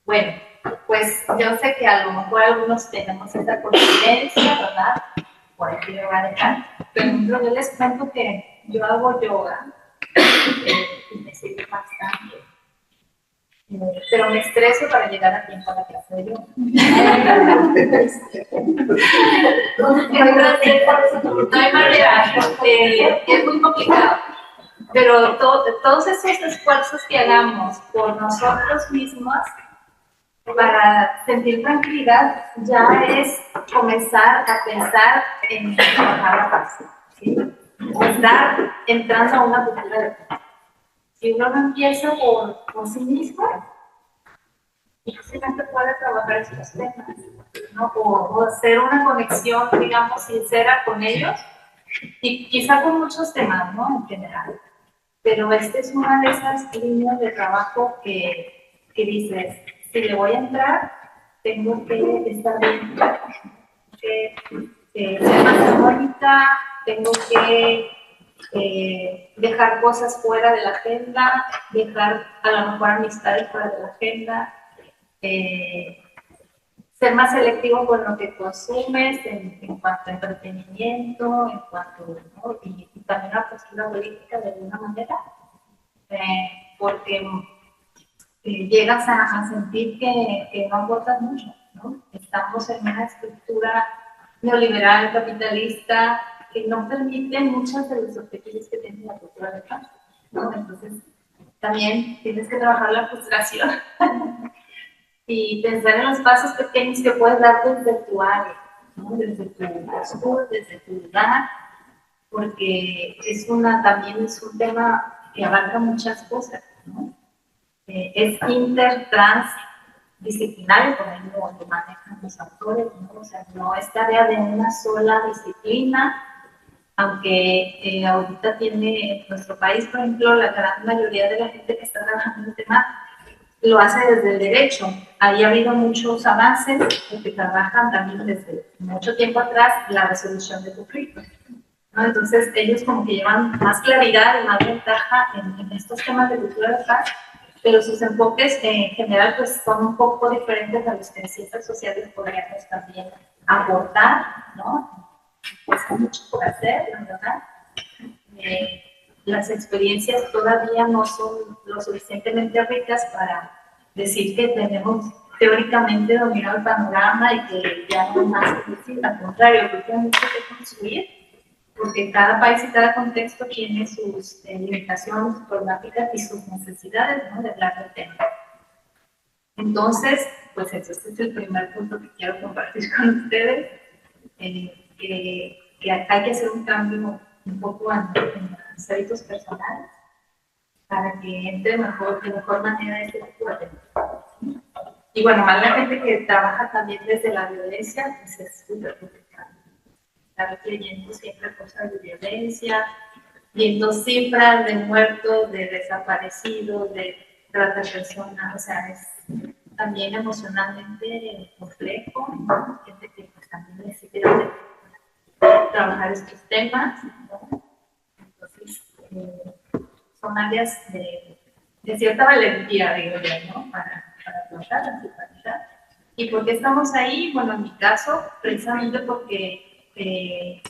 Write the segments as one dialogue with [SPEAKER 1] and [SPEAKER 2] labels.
[SPEAKER 1] Bueno, pues yo sé que a lo mejor algunos tenemos esa coincidencia, ¿verdad? Por aquí me va a dejar. Pero yo les cuento que yo hago yoga y me sirve bastante. Pero me estreso para llegar a tiempo a la clase de yoga. No hay manera, es muy complicado. Pero todos esos esfuerzos que hagamos por nosotros mismos para sentir tranquilidad ya es comenzar a pensar en trabajar la paz, ¿sí? Estar entrando a una cultura de paz. Si uno no empieza por sí mismo, difícilmente puede trabajar esos temas, ¿no? O hacer una conexión, digamos, sincera con ellos, y quizá con muchos temas, ¿no? En general. Pero esta es una de esas líneas de trabajo que dices, si le voy a entrar, tengo que estar bien, que ser más armónica, tengo que dejar cosas fuera de la agenda, dejar a lo mejor amistades fuera de la agenda, ser más selectivo con lo que consumes en cuanto a entretenimiento, en cuanto, ¿no? Y también la postura política de alguna manera, porque llegas a sentir que no aportas mucho, ¿no? Estamos en una estructura neoliberal, capitalista, que no permite muchos de los objetivos que tiene la cultura de paz, ¿no? Entonces, también tienes que trabajar la frustración y pensar en los pasos pequeños que puedes dar desde tu área, ¿no? Desde tu postura, desde tu lugar, porque también es un tema que abarca muchas cosas, ¿no? Es interdisciplinario, por ejemplo, lo manejan los autores, ¿no? O sea, no es tarea de una sola disciplina, aunque ahorita tiene nuestro país, por ejemplo, la gran mayoría de la gente que está trabajando en el tema lo hace desde el derecho. Ahí ha habido muchos avances que trabajan también desde mucho tiempo atrás la resolución de conflictos, ¿no? Entonces ellos como que llevan más claridad y más ventaja en estos temas de cultura de paz, pero sus enfoques en general pues son un poco diferentes a los que en ciencias sociales podríamos también aportar, ¿no? Pues hay mucho por hacer, la verdad. Las experiencias todavía no son lo suficientemente ricas para decir que tenemos teóricamente dominado el panorama y que ya no hay más que decir. Al contrario, creo que hay mucho que construir, porque cada país y cada contexto tiene sus limitaciones, sus problemáticas y sus necesidades, ¿no? De hablar del tema. Entonces, pues este es el primer punto que quiero compartir con ustedes, que hay que hacer un cambio un poco en los hábitos personales para que entre de mejor manera este tipo de temas. Y bueno, más la gente que trabaja también desde la violencia, pues es súper complicado. Estar leyendo siempre cosas de violencia, viendo cifras de muertos, de desaparecidos, de trata de personas, o sea, es también emocionalmente complejo, ¿no? Gente que pues, también necesita trabajar estos temas, ¿no? Entonces, son áreas de cierta valentía, digo yo, ¿no? Para afrontar la situación. ¿Y por qué estamos ahí? Bueno, en mi caso, precisamente porque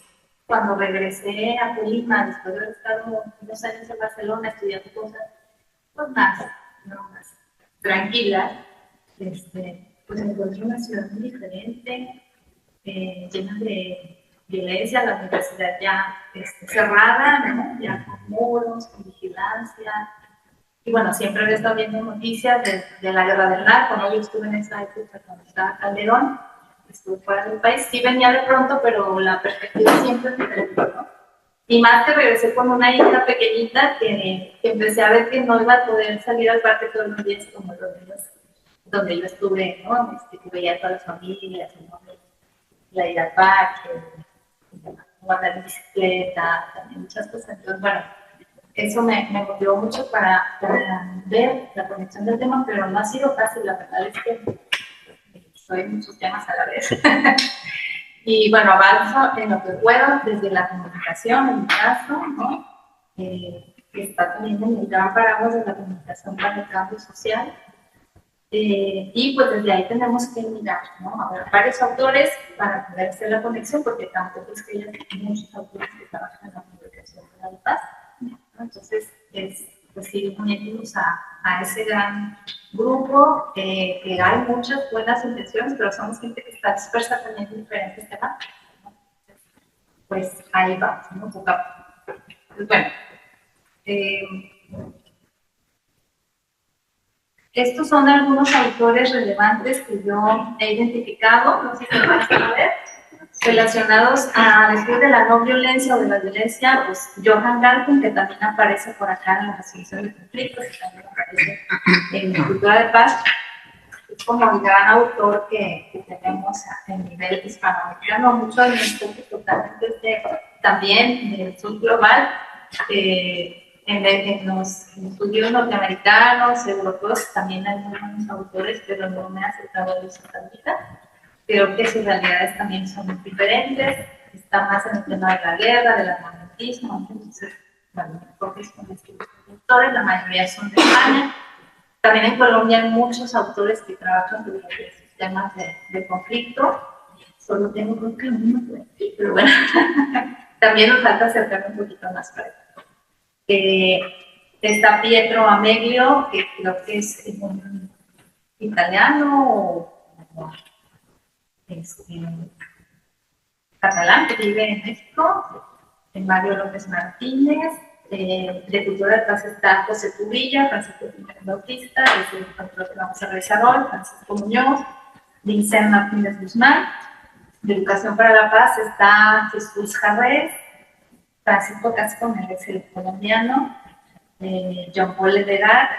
[SPEAKER 1] cuando regresé a Colima, después de haber estado unos años en Barcelona estudiando cosas pues más tranquilas, pues encontré una ciudad muy diferente, llena de violencia, la universidad ya cerrada, ¿no? Ya con muros, con vigilancia. Y bueno, siempre había estado viendo noticias de la guerra del narco, ¿no? Yo estuve en esa época cuando estaba Calderón, estuve fuera del país, sí venía de pronto, pero la perspectiva siempre es diferente, ¿no? Y más que regresé con una hija pequeñita que empecé a ver que no iba a poder salir al parque todos los días como donde yo estuve, ¿no? Que veía a todas las familias, ¿no? La ida al parque, andar en bicicleta, también muchas cosas. Entonces, bueno, eso me motivó mucho para ver la conexión del tema, pero no ha sido fácil, la verdad es que soy muchos temas a la vez. Y bueno, avanzo en lo que puedo desde la comunicación, en mi caso, ¿no? Que está también en el gran paraguas de la comunicación para el cambio social. Y pues desde ahí tenemos que mirar, ¿no? A ver, varios autores para poder hacer la conexión, porque tampoco es que haya muchos autores que trabajan en la comunicación para la paz, ¿no? Entonces, pues sí, unirnos a ese gran grupo, que hay muchas buenas intenciones, pero somos gente que está dispersa también en diferentes temas, ¿no? Pues ahí vamos, ¿no? Poco a poco. Pues bueno, estos son algunos autores relevantes que yo he identificado, no sé si lo van a ver, relacionados al estudio de la no violencia o de la violencia, pues Johan Galtung, que también aparece por acá en la resolución de conflictos, y también aparece en Cultura de Paz, es como el gran autor que tenemos en nivel hispanoamericano, mucho de nuestro totalmente también del sur global, en los estudios norteamericanos, europeos, también hay muy buenos autores, pero no me ha acercado a los ahorita. Creo que sus realidades también son muy diferentes, está más en el tema de la guerra, del armamentismo, entonces, bueno, porque son estos autores, la mayoría son de España. También en Colombia hay muchos autores que trabajan sobre los temas de conflicto. Solo tengo creo que uno por aquí, pero bueno, también nos falta acercarnos un poquito más para acá. Está Pietro Ameglio, que creo que es un italiano o catalán, que vive en México. Mario López Martínez. De Cultura de Paz está José Cubilla, Francisco Jiménez Bautista, es el control que vamos a realizar hoy, Francisco Muñoz, Vincent Martínez Guzmán. De Educación para la Paz está Jesús Jarrés, Francisco Cascón, es el colombiano, John Paul Levegar,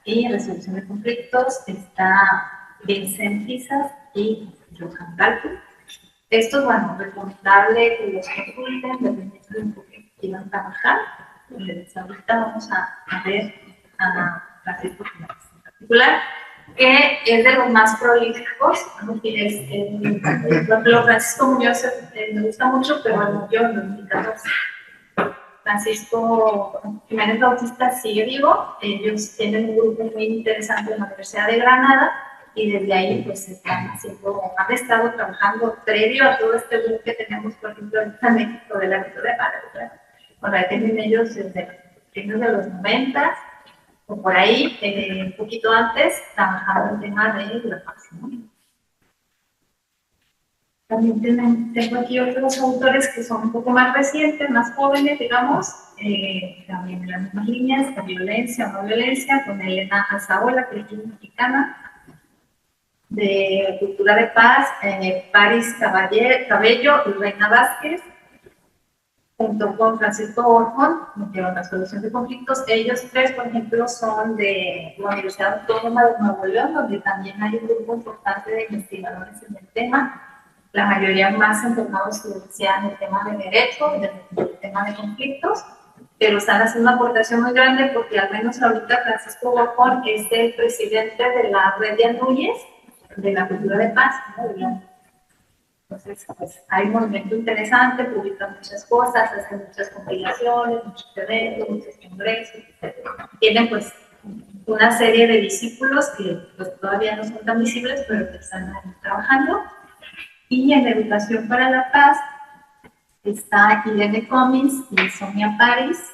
[SPEAKER 1] y en Resolución de Conflictos está Vincent Pisas y Johan Galtung. Esto, bueno, recomendable que los consulten, dependiendo de un poco que quieran trabajar. Pues ahorita vamos a ver a Francisco Jiménez en particular, que es de los más prolíficos. Por ejemplo, Francisco Muñoz me gusta mucho, pero bueno, yo en 2014. Francisco Jiménez Bautista sigue vivo. Ellos tienen un grupo muy interesante en la Universidad de Granada, y desde ahí pues han estado trabajando previo a todo este grupo que tenemos, por ejemplo, en México de la Cultura de Paz. Bueno, ahí tienen ellos desde principios de los 90 o por ahí, un poquito antes, trabajando el tema de la paz, ¿no? También tengo aquí otros autores que son un poco más recientes, más jóvenes, digamos, también en las mismas líneas, la violencia o no violencia, con Elena Azaola, que es mexicana. De Cultura de Paz, Paris Cabello y Reina Vázquez, junto con Francisco Orjón, de la Resolución de Conflictos. Ellos tres, por ejemplo, son de la Universidad Autónoma de Nuevo León, donde también hay un grupo importante de investigadores en el tema, la mayoría más enfocados en el tema de derecho, en el tema de conflictos, pero están haciendo una aportación muy grande porque al menos ahorita Francisco Orjón es el presidente de la red de Anúñez, de la Cultura de Paz, ¿no? Entonces, pues hay un movimiento interesante, publican muchas cosas, hacen muchas compilaciones, muchos eventos, muchos congresos, etc. Tienen pues una serie de discípulos que pues, todavía no son tan visibles, pero que están ahí trabajando. Y en Educación para la Paz está Irene Cummins y Sonia Paris,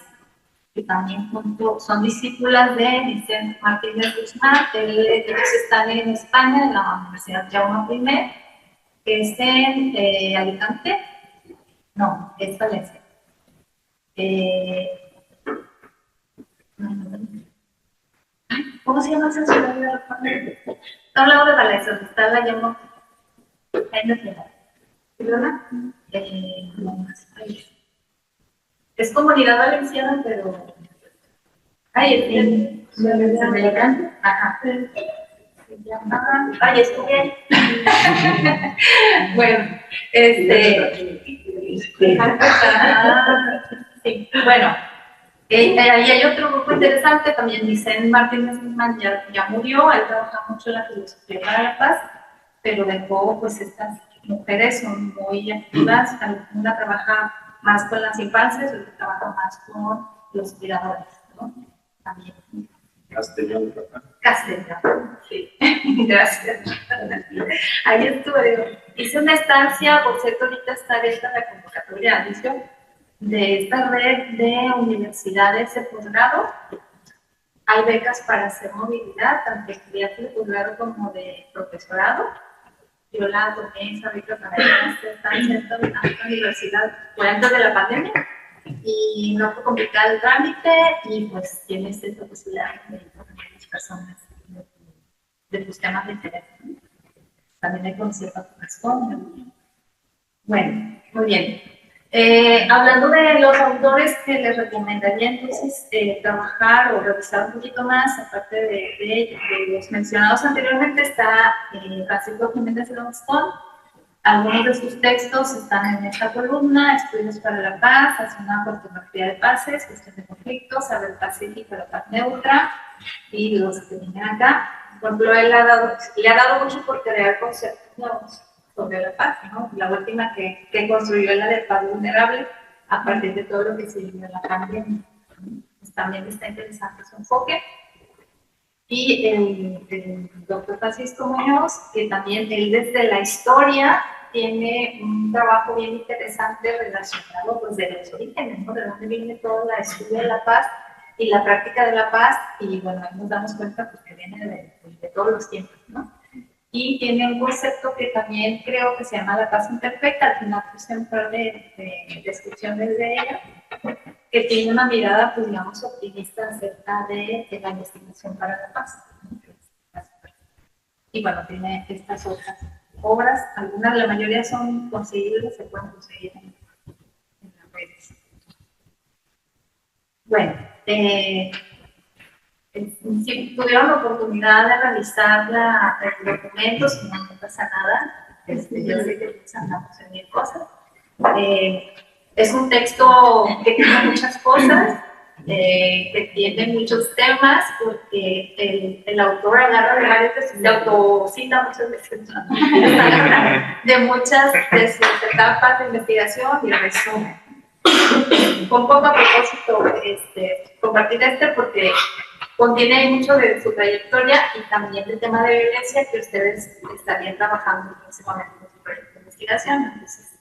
[SPEAKER 1] que también son discípulas de Vicente Martínez Guzmán. Ellos están en España, en la Universidad Jaume I, que es en Alicante. No, es Valencia. ¿Cómo se llama esa ciudad? No hablamos de Valencia, donde está la Jaume I. ¿Perdona? No más país. Es Comunidad Valenciana, pero... Ay, es Alicante. Ajá. Ay, estuve ahí. Bueno, sí, bueno, ahí hay otro grupo interesante, también Vicente Martínez Guzmán ya murió, él trabaja mucho en la filosofía para la paz, pero dejó, pues estas mujeres son muy activas, una trabaja más con las infancias, otra trabaja más con los cuidadores, ¿no? También.
[SPEAKER 2] Castellón.
[SPEAKER 1] Castellón, sí. Gracias. Ahí estuve. Hice una estancia, por cierto, ahorita está abierta la convocatoria, ¿no? De esta red de universidades de posgrado. Hay becas para hacer movilidad, tanto estudiantes de posgrado como de profesorado. Yo la tomé esa beca para ir a esta estancia a esta universidad fue antes de la pandemia y no fue complicado el trámite y pues tienes esta posibilidad de ir con las personas de tus temas de interés. También hay conciertos con. Bueno, muy bien. Hablando de los autores que les recomendaría entonces trabajar o revisar un poquito más, aparte de los mencionados anteriormente, está Francisco Jiménez de Longstone. Algunos de sus textos están en esta columna: Estudios para la Paz, hace una cartografía de paces, gestión de conflictos, saber pacífico, la paz neutra, y los que vienen acá. Por ejemplo, él le ha dado mucho por crear conceptos nuevos sobre la paz, ¿no? La última que construyó es la de paz vulnerable, a partir de todo lo que se vivió en la pandemia. Pues también está interesante su enfoque. Y el doctor Francisco Muñoz, que también él desde la historia tiene un trabajo bien interesante relacionado pues de los orígenes, ¿no? De dónde viene toda la estudia de la paz y la práctica de la paz, y bueno, ahí nos damos cuenta pues, que viene de todos los tiempos, ¿no? Y tiene un concepto que también creo que se llama la paz imperfecta. Al final puse un par de descripciones de ella, que tiene una mirada, pues digamos, optimista acerca de la investigación para la paz. Y bueno, tiene estas otras obras, algunas, la mayoría son conseguibles, se pueden conseguir en las redes. Bueno, si tuvieron la oportunidad de revisar los documentos, no pasa nada, yo sé que andamos en mil cosas. Es un texto que tiene muchas cosas, que tiene muchos temas, porque el autor agarra de varios, se autocita muchas veces, ¿no? De muchas de sus etapas de investigación y resumen. Con poco a propósito compartir porque contiene mucho de su trayectoria y también del tema de violencia que ustedes estarían trabajando próximamente en su proyecto de investigación. Entonces,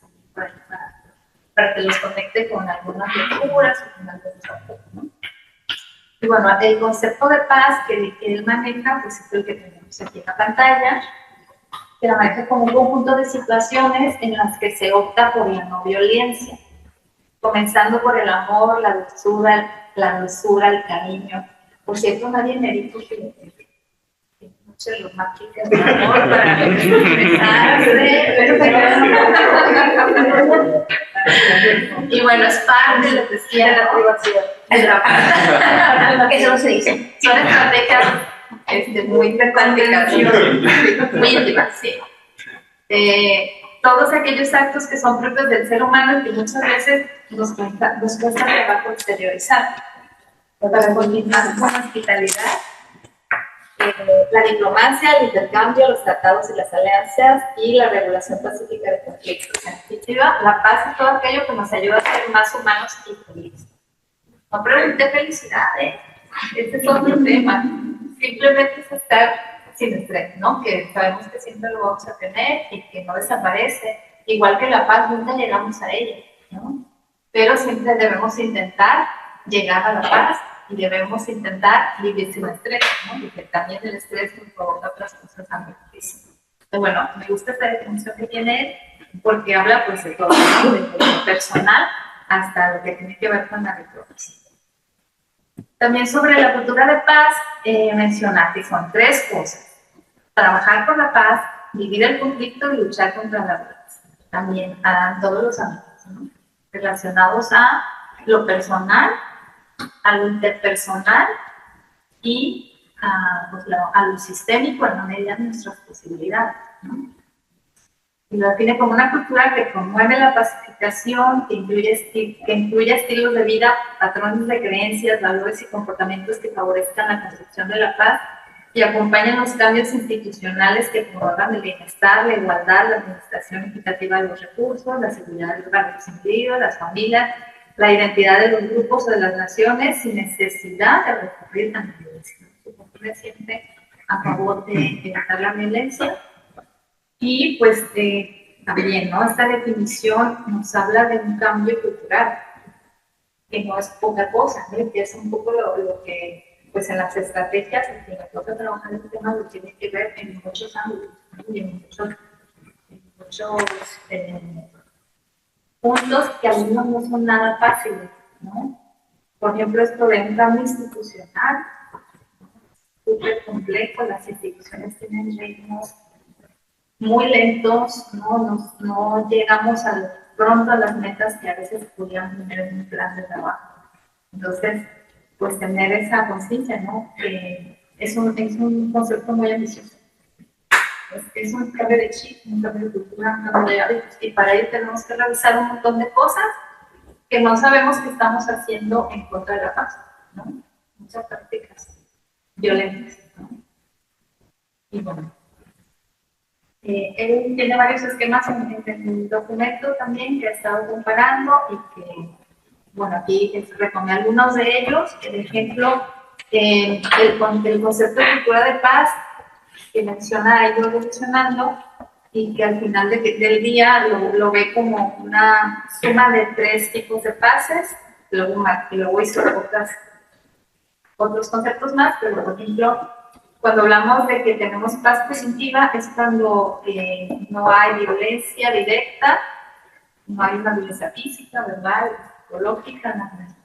[SPEAKER 1] para que los conecte con algunas lecturas o con algunos autores, ¿no? Y bueno, el concepto de paz que él maneja, pues es el que tenemos aquí en la pantalla, que la maneja como un conjunto de situaciones en las que se opta por la no violencia, comenzando por el amor, la dulzura, el cariño. Por cierto, nadie me dijo que muchos de los maquitas de amor para expresarse. Y bueno, es parte de lo que decía la privacidad. Eso no se dice. Son estrategias muy prácticas, muy íntimas, sí. Todos aquellos actos que son propios del ser humano y que muchas veces nos cuesta trabajo exteriorizar. Para continuar con la hospitalidad, la diplomacia, el intercambio, los tratados y las alianzas y la regulación pacífica de conflictos. En definitiva, la paz es todo aquello que nos ayuda a ser más humanos y felices. No pregunté felicidades, este es otro tema. Simplemente es estar sin estrés, ¿no? Que sabemos que siempre lo vamos a tener y que no desaparece. Igual que la paz, nunca llegamos a ella, ¿no? Pero siempre debemos intentar llegar a la paz y debemos intentar vivir sin estrés, ¿no? Porque también el estrés nos provoca otras cosas también difíciles. Entonces, bueno, me gusta esta definición que tiene él porque habla pues de todo, ¿no? Desde lo personal hasta lo que tiene que ver con la diplomacia. También sobre la cultura de paz, menciona que son tres cosas: trabajar por la paz, vivir el conflicto y luchar contra la violencia. También a todos los ámbitos, ¿no? Relacionados a lo personal, a lo interpersonal y a lo sistémico en la medida de nuestras posibilidades, ¿no? Y lo define como una cultura que promueve la pacificación, que incluye estilos de vida, patrones de creencias, valores y comportamientos que favorezcan la construcción de la paz y acompañan los cambios institucionales que promuevan el bienestar, la igualdad, la administración equitativa de los recursos, la seguridad del hogar de los individuos, las familias, la identidad de los grupos o de las naciones, sin necesidad de recurrir a la violencia. reciente a favor de evitar la violencia. Y pues también, ¿no? Esta definición nos habla de un cambio cultural, que no es poca cosa, ¿no? Que es un poco lo que, pues en las estrategias en que me toca trabajar este tema, lo tiene que ver en muchos ámbitos, ¿no? Y en muchos puntos que algunos no son nada fáciles, ¿no? Por ejemplo, esto de un cambio institucional, súper complejo, las instituciones tienen ritmos muy lentos, no llegamos pronto a las metas que a veces podíamos tener en un plan de trabajo. Entonces, pues tener esa conciencia, ¿no? Es un concepto muy ambicioso. Es un cambio de chip, un cambio de cultura, un cambio de hábitos, y para ello tenemos que realizar un montón de cosas que no sabemos que estamos haciendo en contra de la paz, ¿no? Muchas prácticas violentas, ¿no? Y bueno, él tiene varios esquemas en el documento también que ha estado comparando y que, bueno, aquí retomé algunos de ellos. Por ejemplo, el concepto de cultura de paz que menciona, ha ido evolucionando y que al final del día lo ve como una suma de 3 tipos de paces. Luego hizo otros conceptos más, pero por ejemplo, cuando hablamos de que tenemos paz positiva es cuando no hay violencia directa, no hay una violencia física, verbal, psicológica en las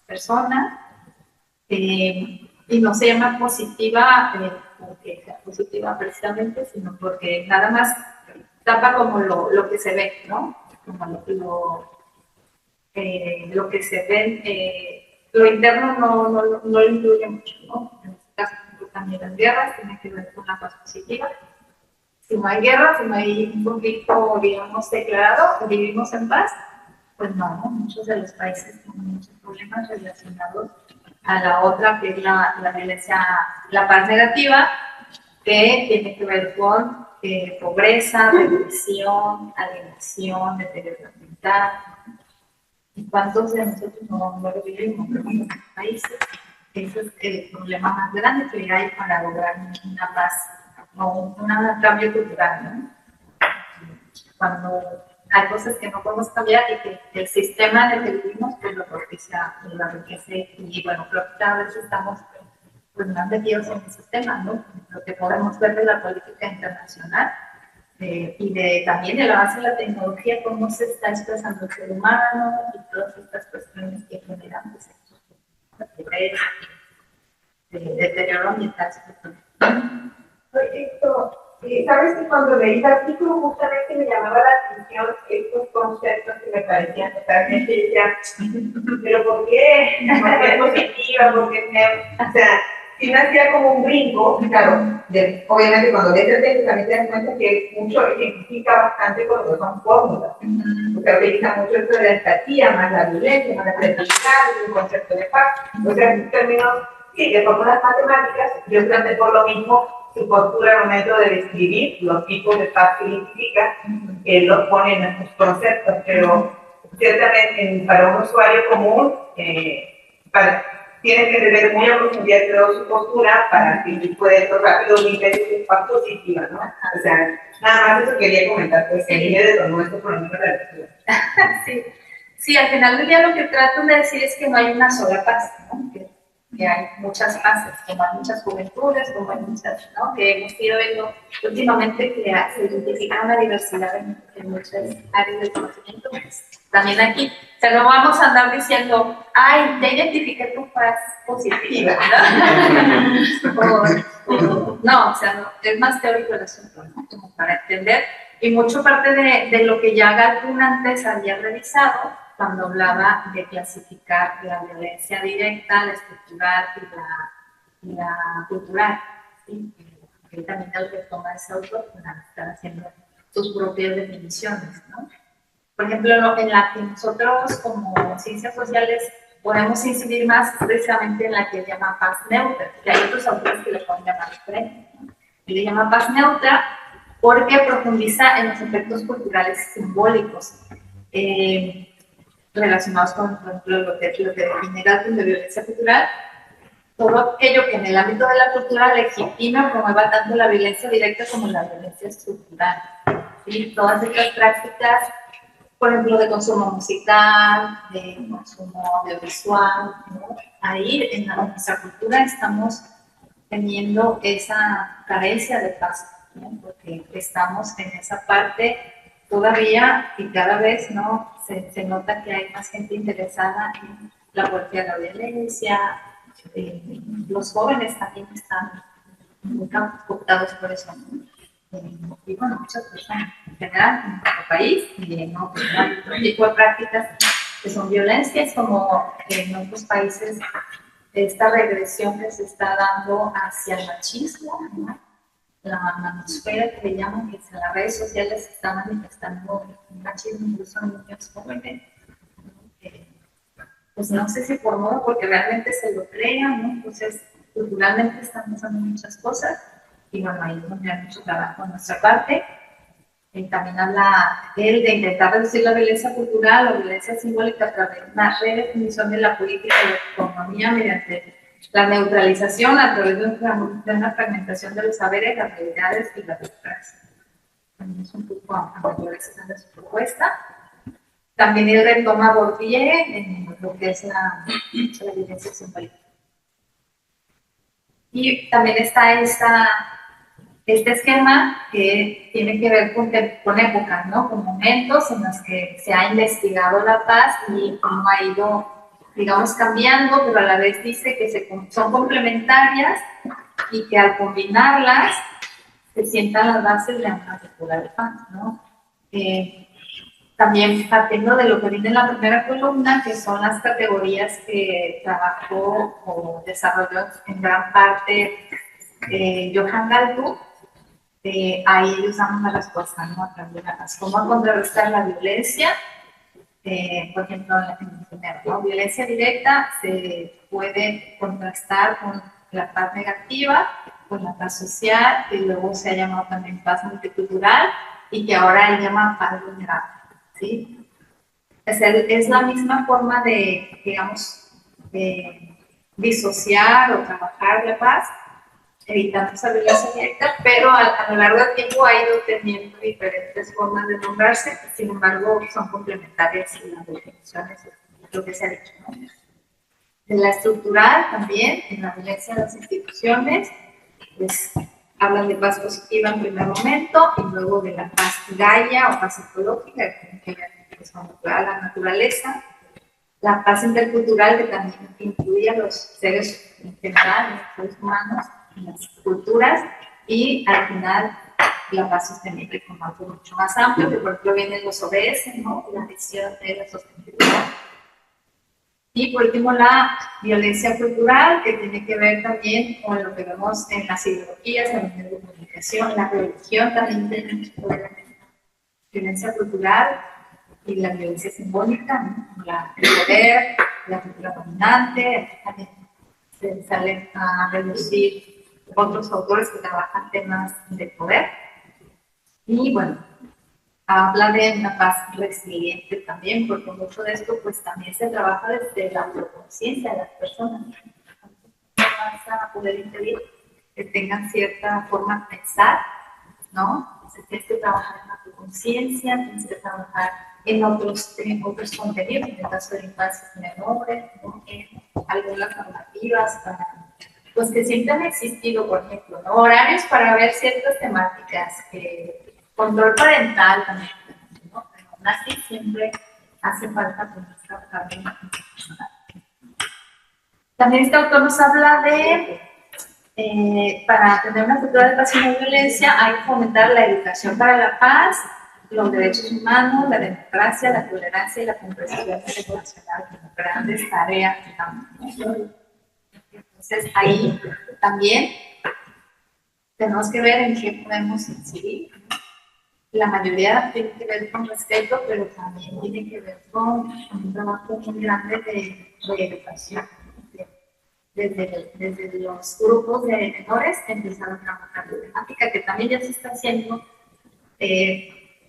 [SPEAKER 1] personas, y no se llama positiva porque sea positiva precisamente, sino porque nada más tapa como lo que se ve, ¿no? Como lo que se ve, lo interno no lo incluye mucho, ¿no? En este caso, también las guerras tienen que ver con la paz positiva. Si no hay guerra, si no hay un conflicto, digamos, declarado, vivimos en paz, pues no, muchos de los países tienen muchos problemas relacionados a la otra, que es la violencia, la paz negativa, que tiene que ver con pobreza, depresión, alienación, deterioro mental. ¿Y cuántos de nosotros no lo vivimos en los países? Ese es el problema más grande que hay para lograr una paz o un cambio cultural, ¿no? Cuando hay cosas que no podemos cambiar y que el sistema en el que vivimos pues lo propicia, lo enriquece, y bueno, creo que cada vez estamos pues más metidos en ese tema, ¿no? Lo que podemos ver de la política internacional y también el avance de la tecnología, cómo se está expresando el ser humano y todas estas cuestiones que generan pues, deterioro ambiental.
[SPEAKER 2] Sabes que cuando leí el artículo justamente me llamaba la atención estos conceptos que me parecían totalmente ya, pero ¿por qué? ¿Por qué positiva? ¿Por qué? O sea, sí me hacía como un brinco, claro, obviamente cuando lees el texto también te das cuenta que mucho ejemplifica bastante con lo que son fórmulas, porque utiliza mucho esto de la empatía, más la violencia, más la creatividad, un concepto de paz, o sea, en términos, sí, de fórmulas matemáticas, yo traté por lo mismo su postura al momento de describir los tipos de paz que identifica, los pone en estos conceptos, pero ciertamente para un usuario común, tiene que tener muy a profundidad toda su postura para que pueda tocar los niveles de paz positiva, ¿no? O sea, nada más eso quería comentar, pues que a mí me detonó esto por lo menos la lectura.
[SPEAKER 1] Sí, al final del día lo que trato de decir es que no hay una sola paz, ¿no? Que hay muchas fases, como hay muchas juventudes, como hay muchas, ¿no? Que hemos ido viendo últimamente que se identifica una diversidad en muchas áreas del conocimiento. Pues, también aquí, o sea, no vamos a andar diciendo, ay, ya identifiqué tu paz positiva, ¿no? No, o sea, no, es más teórico el asunto, ¿no? Como para entender, y mucho parte de lo que ya Galton antes había revisado, cuando hablaba de clasificar la violencia directa, la estructural y la cultural. ¿Sí? Él también retoma ese autor para estar haciendo sus propias definiciones, ¿no? Por ejemplo, en la que nosotros como ciencias sociales podemos incidir más precisamente en la que se llama paz neutra, que hay otros autores que le pueden llamar diferente, ¿no? Y le llama paz neutra porque profundiza en los efectos culturales simbólicos. Relacionados con, por ejemplo, lo que define Galton de violencia cultural, todo aquello que en el ámbito de la cultura legitima o promueva tanto la violencia directa como la violencia estructural. ¿Sí? Todas estas prácticas, por ejemplo, de consumo musical, de consumo audiovisual, ¿no? Ahí en nuestra cultura estamos teniendo esa carencia de paz, ¿no? Porque estamos en esa parte todavía y cada vez no se nota que hay más gente interesada en la muerte de la violencia. Los jóvenes también están muy cooptados por eso, ¿no? Y bueno, muchas personas en general en nuestro país, y no, pues, hay otro tipo de prácticas que son violencias, como en otros países esta regresión que se está dando hacia el machismo, ¿no? La manosfera que le llaman, que en las redes sociales se está manifestando el machismo incluso en niños jóvenes. Pues no sé si por modo, porque realmente se lo crean, ¿no? Entonces, culturalmente están pasando muchas cosas y bueno, ahí es donde hay mucho trabajo en nuestra parte. También habla él de intentar reducir la violencia cultural o violencia simbólica a través de una redefinición de la política y la economía mediante la neutralización a través de una fragmentación de los saberes, las realidades y la democracia. También es un poco a mayor extensión de su propuesta. También él retoma Bourdieu en lo que es la violencia simbólica. Y también está este esquema que tiene que ver con épocas, ¿no? Con momentos en los que se ha investigado la paz y cómo ha ido, digamos, cambiando, pero a la vez dice que son complementarias y que al combinarlas se sientan las bases de una cultura de paz, ¿no? También partiendo de lo que viene en la primera columna, que son las categorías que trabajó o desarrolló en gran parte Johan Galtung. Ahí ellos dan una respuesta, ¿no? A través de cómo contrarrestar la violencia. Por ejemplo, en el primero, ¿no? Violencia directa se puede contrastar con la paz negativa, con la paz social, que luego se ha llamado también paz multicultural y que ahora él llama paz vulnerable, ¿sí? Es la misma forma de, digamos, disociar o trabajar la paz, evitando esa violencia directa, pero a lo largo del tiempo ha ido teniendo diferentes formas de nombrarse, sin embargo son complementarias en las definiciones, lo que se ha dicho, ¿no? De la estructural también, en la violencia de las instituciones, pues hablan de paz positiva en primer momento y luego de la paz gaia o paz ecológica, que tiene que ver con la naturaleza, la paz intercultural que también incluye a los seres en general, los seres humanos, las culturas, y al final la paz sostenible como algo mucho más amplio, que por ejemplo vienen los ODS, ¿no? La visión de la sostenibilidad. Y por último la violencia cultural, que tiene que ver también con lo que vemos en las ideologías, en los medios de comunicación, la religión también tiene mucho que ver con la violencia cultural y la violencia simbólica, ¿no? El poder, la cultura dominante, también se salen a reducir otros autores que trabajan temas de poder. Y bueno, habla de una paz resiliente también, porque mucho de esto pues también se trabaja desde la autoconciencia de las personas. No vas a poder impedir que tengan cierta forma de pensar, ¿no? Entonces tienes que trabajar en la autoconciencia, tienes que trabajar en otros contenidos, en el caso de la infancia menores, ¿no? En algunas normativas para pues que siempre han existido, por ejemplo, ¿no? Horarios para ver ciertas temáticas, control parental también, ¿no? Pero aún así siempre hace falta pues, trabajar en la personal. También este autor nos habla de, para tener una cultura de paz y no violencia, hay que fomentar la educación para la paz, los derechos humanos, la democracia, la tolerancia y la comprensión internacional como grandes tareas, ¿no? Entonces, ahí también tenemos que ver en qué podemos incidir. La mayoría tiene que ver con respeto, pero también tiene que ver con un trabajo muy grande de reeducación. Desde los grupos de menores empezaron a trabajar la temática, que también ya se está haciendo,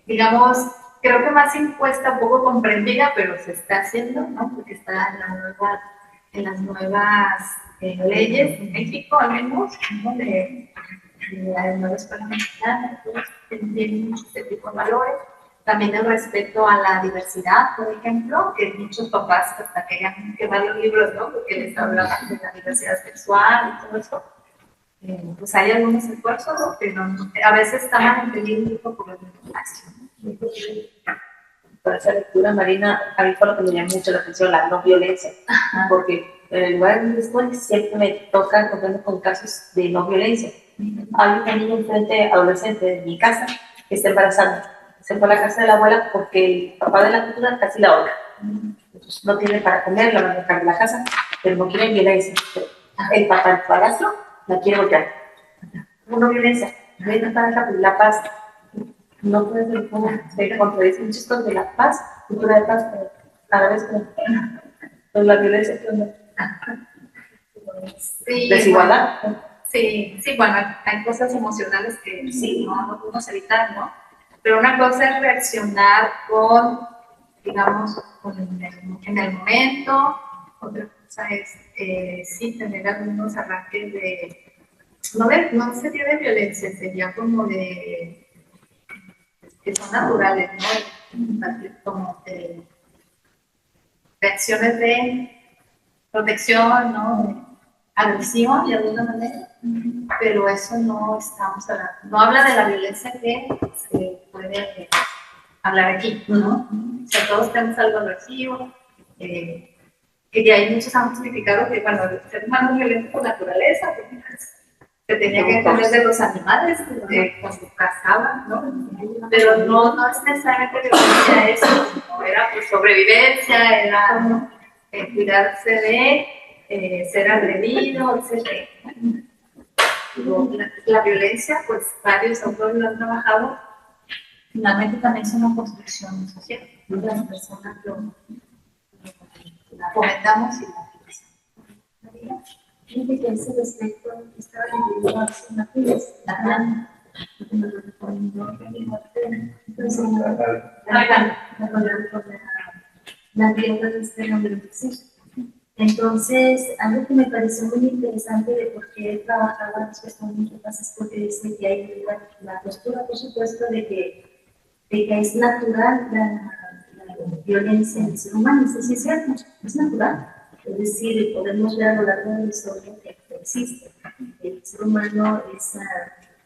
[SPEAKER 1] digamos, creo que más impuesta, un poco comprendida, pero se está haciendo, ¿no? Porque está en las nuevas leyes en México, al menos, ¿no? de la nueva escuela mexicana, todos tienen este tipo de valores. También el respeto a la diversidad, por ejemplo, que muchos papás hasta querían quemar los libros, ¿no? Porque les hablaban de la diversidad sexual y todo eso. Pues hay algunos esfuerzos, pero a veces estaban en peligro por los espacios.
[SPEAKER 3] Para esa lectura, Marina, a mí fue lo que me llamó mucho la atención, la no violencia, porque en el lugar donde estoy siempre me toca encontrarme con casos de no violencia. Hay una niña enfrente, adolescente de mi casa, que está embarazada. Se fue a la casa de la abuela porque el papá de la cultura casi la odia. Entonces no tiene para comer, la van a dejar de la casa, pero no quiere violencia. El papá, el padrastro, la quiere golpear. No violencia, no para la paz. No puede ser como se contradice muchas cosas de la paz, cultura de paz, pero a la vez con la violencia,
[SPEAKER 1] sí,
[SPEAKER 3] desigualdad.
[SPEAKER 1] Bueno, sí, bueno, hay cosas emocionales que sí, no podemos evitar, ¿no? Pero una cosa es reaccionar con, digamos, en el momento, otra cosa es sí tener algunos arranques no sería de violencia, sería como de que son naturales, ¿no? Como de reacciones de protección, ¿no? De agresión de alguna manera, pero eso no estamos hablando, no habla de la violencia que se puede hablar aquí, ¿no? O sea, todos tenemos algo agresivo, que de ahí muchos han justificado que cuando el ser humano es violento por naturaleza, porque se tenía que defender de los animales cuando cazaban, ¿no? Pero no es necesariamente violencia eso, ¿no? Era pues sobrevivencia, era cuidarse de ser agredido, etc. La violencia, pues varios autores lo han trabajado, finalmente también es una construcción social. Las personas la fomentamos y la utilizamos.
[SPEAKER 4] Fíjate que a ese respecto estaba leyendo hace una vez que me lo recomendó la tierra de este nombre. Entonces, algo que me pareció muy interesante de por qué él trabajaba las cuestiones es porque dice que hay la postura, por supuesto, de que es natural la violencia del ser humano. Eso sí es cierto, es natural. Es decir, podemos ver a lo largo de la historia que existe. El ser humano es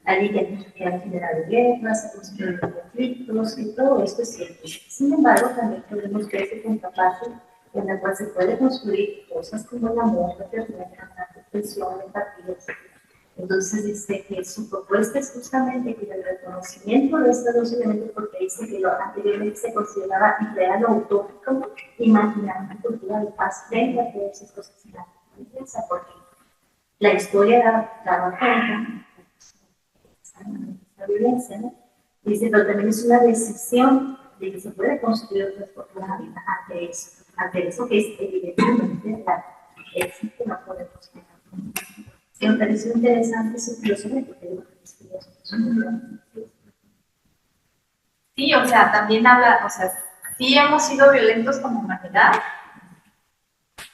[SPEAKER 4] alguien que ha generado guerras, ha construido conflictos, y todo esto es cierto. Sin embargo, también podemos ver esa contraparte en la cual se puede construir cosas como el amor, la ternura, la comprensión, la empatía, etc. Entonces dice que su propuesta es justamente que el reconocimiento de estos dos elementos, porque dice que lo anteriormente se consideraba ideal o utópico, imaginar una cultura de paz frente a todas esas cosas en la naturaleza, porque la historia daba cuenta de la violencia, ¿no? Dice, pero también es una decisión de que se puede construir otra forma de vida ante eso que es evidentemente la éxito que no podemos tener. Me pareció interesante su filosofía, porque digo que es filosofía.
[SPEAKER 1] Sí, o sea, también habla, o sea, sí hemos sido violentos como humanidad,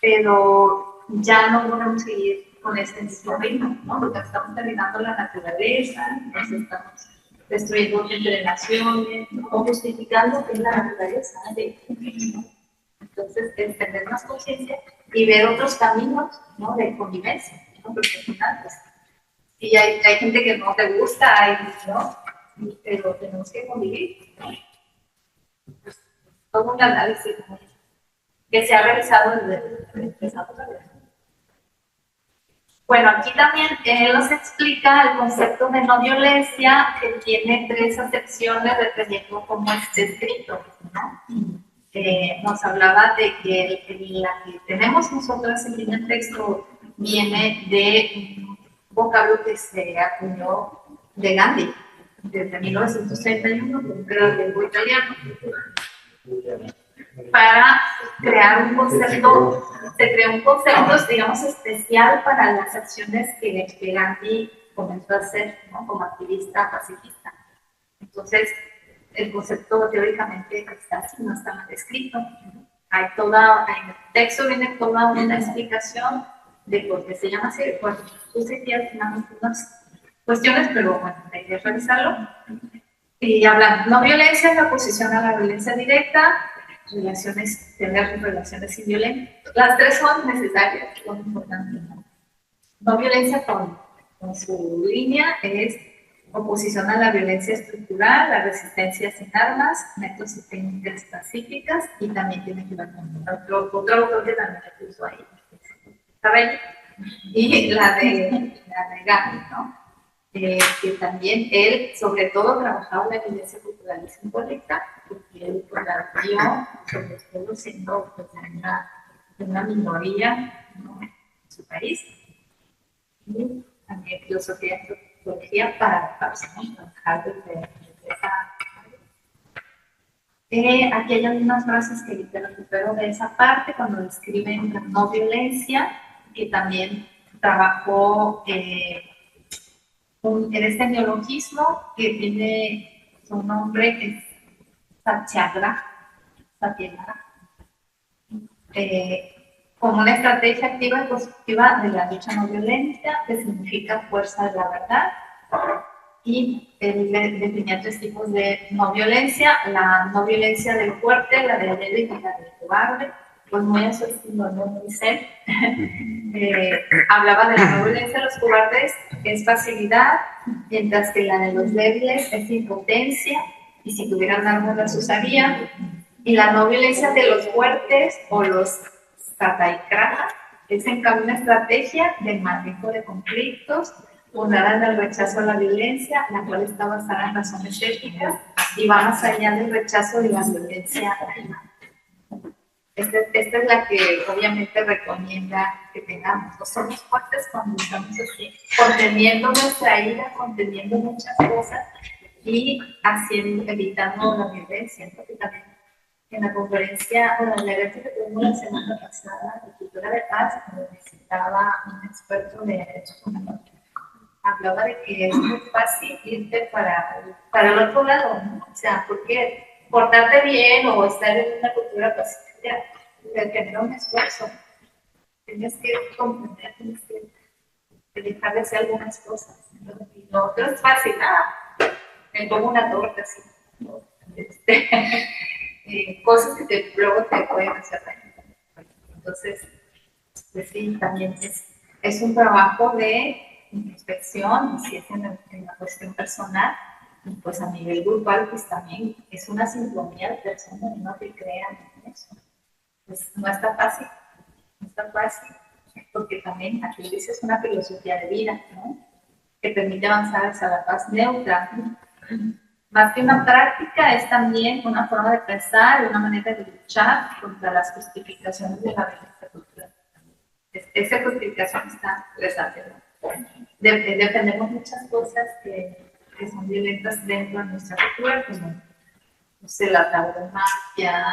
[SPEAKER 1] pero ya no podemos seguir con este mismo ritmo, ¿no? Porque estamos terminando la naturaleza, nos estamos destruyendo generaciones,
[SPEAKER 4] O justificando que es la naturaleza.
[SPEAKER 1] Entonces, es tener más conciencia y ver otros caminos, ¿no? De convivencia, ¿no? Porque al final, pues, y hay gente que no te gusta, ¿no? Pero tenemos que convivir, ¿no? Pues, todo un análisis, ¿no? Que se ha realizado desde esa fotografía. Bueno, aquí también él nos explica el concepto de no violencia, que tiene 3 acepciones dependiendo cómo esté escrito, ¿no? Nos hablaba de que la que tenemos nosotras en el texto viene de un vocablo que se acuñó de Gandhi, desde 1931, con un griego italiano, para crear un concepto, se creó un concepto, digamos, especial para las acciones que Gandhi comenzó a hacer, ¿no? Como activista pacifista. Entonces, el concepto teóricamente está así, no está mal escrito. En el texto viene toda una explicación de por qué se llama así. Bueno, tú seguías unas cuestiones, pero bueno, hay que revisarlo. Y hablando, no violencia es la oposición a la violencia directa, tener relaciones sin violencia. Las tres son necesarias, son importantes, ¿no? No violencia con su línea es oposición a la violencia estructural, la resistencia sin armas, métodos y técnicas pacíficas, y también tiene que ver con otro autor que también le puso ahí, Cabello, y la de Gandhi, ¿no? Que también él, sobre todo, trabajaba en la violencia cultural y simbólica, porque él pues, la vio, sobre todo siendo pues, una minoría, ¿no? En su país. Y también filosofía y antropología para adaptarse, ¿no? Trabajar desde esa. Aquí hay algunas frases que te recupero de esa parte cuando describen la no violencia, que también trabajó en este neologismo que tiene su nombre, que es Satyagraha, como una estrategia activa y positiva de la lucha no violenta, que significa fuerza de la verdad. Y él definía tres tipos de no violencia: la no violencia del fuerte, la del débil y la del cobarde. Pues muy a su estilo, ¿no? Muy zen. Hablaba de la no violencia de los cobardes, que es facilidad, mientras que la de los débiles es impotencia, y si tuvieran armas las usarían. Y la no violencia de los fuertes o los sataikrata es en cambio una estrategia de manejo de conflictos fundada en el rechazo a la violencia, la cual está basada en razones éticas y va más allá del rechazo de la violencia animal. Esta es la que obviamente recomienda que tengamos. No somos fuertes cuando estamos así, conteniendo nuestra ira, conteniendo muchas cosas y evitando la violencia. Porque también en la conferencia, bueno, en el evento que tuvimos la semana pasada de Cultura de Paz, donde visitaba un experto de derechos humanos, hablaba de que es muy fácil irte para el otro lado, ¿no? O sea, porque portarte bien o estar en una cultura pacífica genera un esfuerzo. Tienes que comprender, tienes que dejar de hacer algunas cosas, ¿no? Y lo otro es fácil, me pongo una torta así, ¿no? Cosas que luego te pueden hacer daño. Entonces, pues sí, también es un trabajo de introspección, y si es en la cuestión personal, pues a nivel grupal, pues también es una sintonía de personas, no te crean en eso. Pues no está fácil, porque también aquí dices una filosofía de vida, ¿no? Que permite avanzar hacia la paz neutra. Más que una práctica, es también una forma de pensar, una manera de luchar contra las justificaciones de la violencia cultural. Esa justificación está presente, ¿no? Defendemos muchas cosas que son violentas dentro de nuestra cultura, como, no sé, la tauromaquia,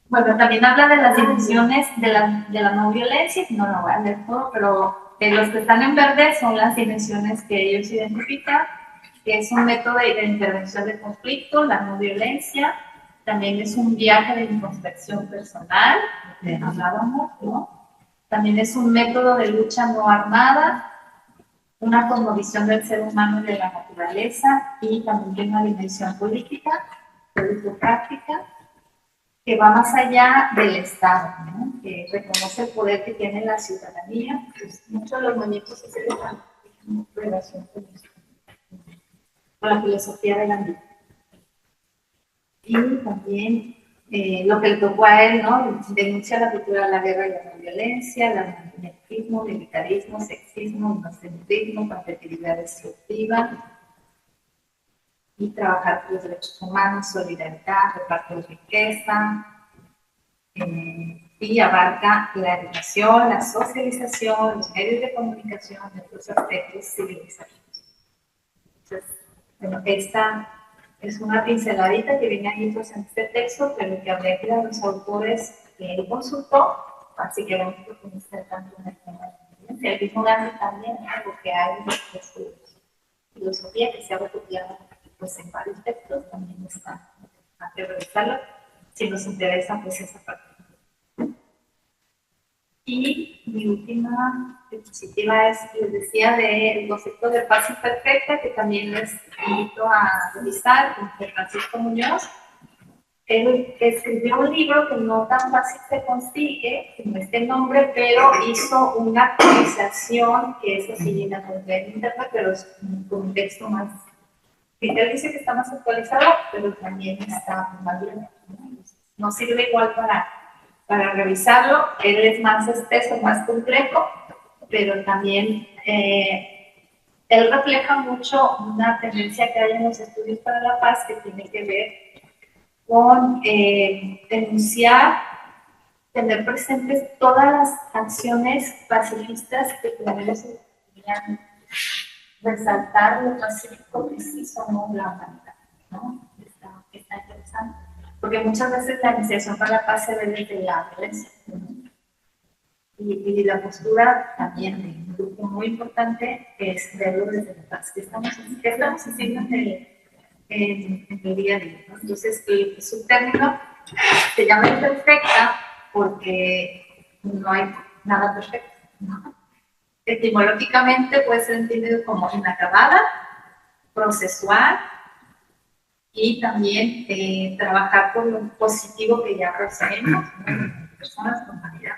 [SPEAKER 1] bueno, también habla de las dimensiones de la no violencia, no lo voy a leer todo, pero los que están en verde son las dimensiones que ellos identifican, que es un método de intervención de conflicto, la no violencia, también es un viaje de introspección personal, que hablábamos, ¿no? También es un método de lucha no armada, una cosmovisión del ser humano y de la naturaleza, y también tiene una dimensión política, político-práctica, que va más allá del Estado, ¿no? Que reconoce el poder que tiene la ciudadanía. Pues, muchos de los movimientos sociales tienen relación con la filosofía de la vida. Y también lo que le tocó a él, ¿no? Denuncia la cultura de la guerra y la no violencia, el antinetismo, militarismo, sexismo, inocentrismo, competitividad destructiva, y trabajar por los derechos humanos, solidaridad, reparto de riqueza, y abarca la educación, la socialización, los medios de comunicación, y otros aspectos civilizatorios. Entonces, bueno, esta es una pinceladita que viene ahí pues, en este texto, pero que habría que ir a los autores que él consultó, así que vamos a profundizar tanto en el tema de la violencia. El mismo Gandhi también, algo que hay de su filosofía que se ha recopilado pues, en varios textos, también está a revisarlo. si nos interesa, pues esa parte. Y mi última diapositiva es, les decía, del concepto de paz imperfecta, que también les invito a revisar, con Francisco Muñoz. Él escribió un libro que no tan fácil se consigue, no es el nombre, pero hizo una actualización que es así, la encontré en internet, pero es un contexto más. Él dice que está más actualizado, pero también está más bien. No sirve igual para revisarlo. Él es más espeso, más complejo, pero también él refleja mucho una tendencia que hay en los estudios para la paz que tiene que ver con denunciar, tener presentes todas las acciones pacifistas que tenemos que resaltar lo pacífico que sí somos la humanidad, ¿no? Está interesante. Porque muchas veces la iniciación para la paz se ve desde la violencia, ¿no? Y la postura también de un grupo muy importante es verlo desde la paz. ¿Qué estamos haciendo en el día a día, ¿no? Entonces, su término se llama imperfecta porque no hay nada perfecto, ¿no? Etimológicamente puede ser entendido como inacabada, procesual y también trabajar por lo positivo que ya poseemos, ¿no? Personas con humanidad.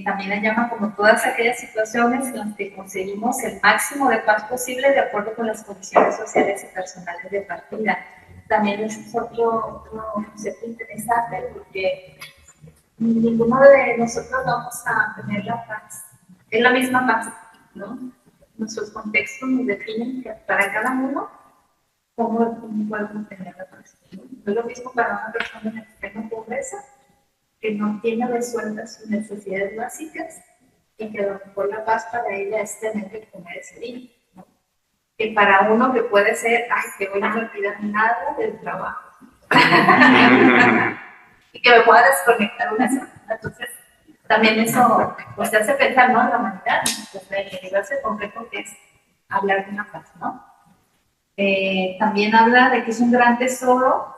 [SPEAKER 1] También la llama como todas aquellas situaciones en las que conseguimos el máximo de paz posible de acuerdo con las condiciones sociales y personales de partida. También es otro concepto interesante porque ninguno de nosotros vamos a tener la paz. Es la misma paz, ¿no? Nuestros contextos nos definen que para cada uno cómo podemos tener la paz. No es lo mismo para una persona en extrema pobreza que no tiene resueltas sus necesidades básicas y que a lo mejor la paz para ella es tener que comer ese día, ¿no? Que para uno que puede ser, ay, que hoy no me olvidar nada del trabajo y que me pueda desconectar una semana. Entonces, también eso pues te hace pensar, ¿no? En la humanidad, pues, el universo complejo que es hablar de una paz, ¿no? También habla de que es un gran tesoro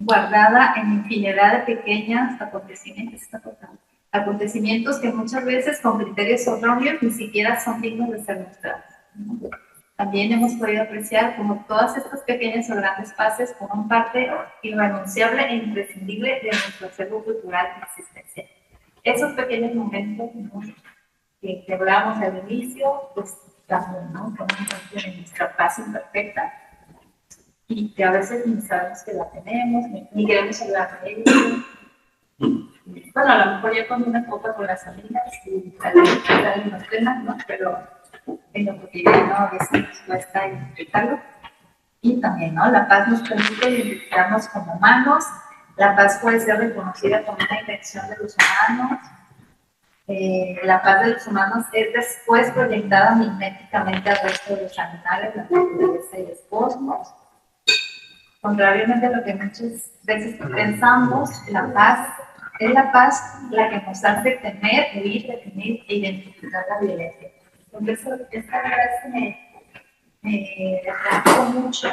[SPEAKER 1] guardada en infinidad de pequeños acontecimientos que muchas veces con criterios erróneos ni siquiera son dignos de ser mostrados, ¿no? También hemos podido apreciar cómo todas estas pequeñas o grandes paces forman parte irrenunciable e imprescindible de nuestro acervo cultural y existencial. Esos pequeños momentos, ¿no?, que hablábamos al inicio, pues también, ¿no?, forman parte de nuestra paz imperfecta y que a veces ni sabemos que la tenemos, ni queremos hablar de ello. Bueno, a lo mejor yo con una copa con las amigas y salen los temas, ¿no? Pero en lo cotidiano a veces nos cuesta identificarlo. Y también, ¿no?, la paz nos permite identificarnos como humanos. La paz puede ser reconocida como una invención de los humanos. La paz de los humanos es después proyectada miméticamente al resto de los animales, la naturaleza y el cosmos. Contrariamente a lo que muchas veces pensamos, la paz es la paz la que nos hace temer, huir, definir e identificar la violencia. Entonces, esta frase me atrajo mucho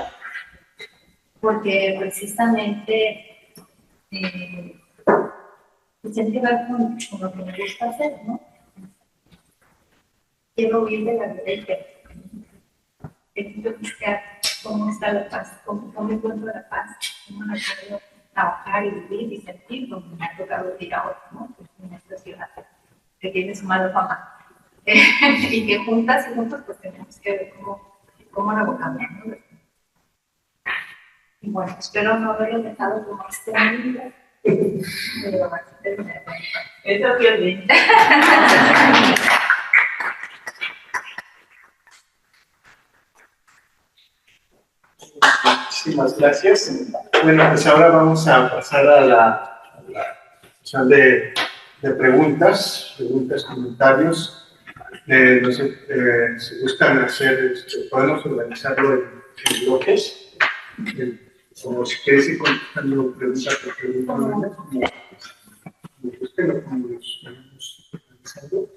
[SPEAKER 1] porque precisamente tiene que ver con lo que me gusta hacer, ¿no? Quiero huir de la violencia. Quiero buscar cómo está la paz, cómo encuentro la paz, cómo la puedo trabajar y vivir y sentir, como me ha tocado vivir ahora, ¿no? En esta ciudad que tiene su mala fama. Y que juntas y juntos pues tenemos que ver cómo la abocamos, ¿no? Y bueno, espero no haberlo dejado como este año, pero va a terminar. Eso es bien.
[SPEAKER 5] Muchísimas gracias. Bueno, pues ahora vamos a pasar a la sección de preguntas, comentarios. No sé, si gustan hacer, podemos organizarlo en bloques. Como si quieres ir contestando preguntas por pregunta, como gusten o como los vamos organizando.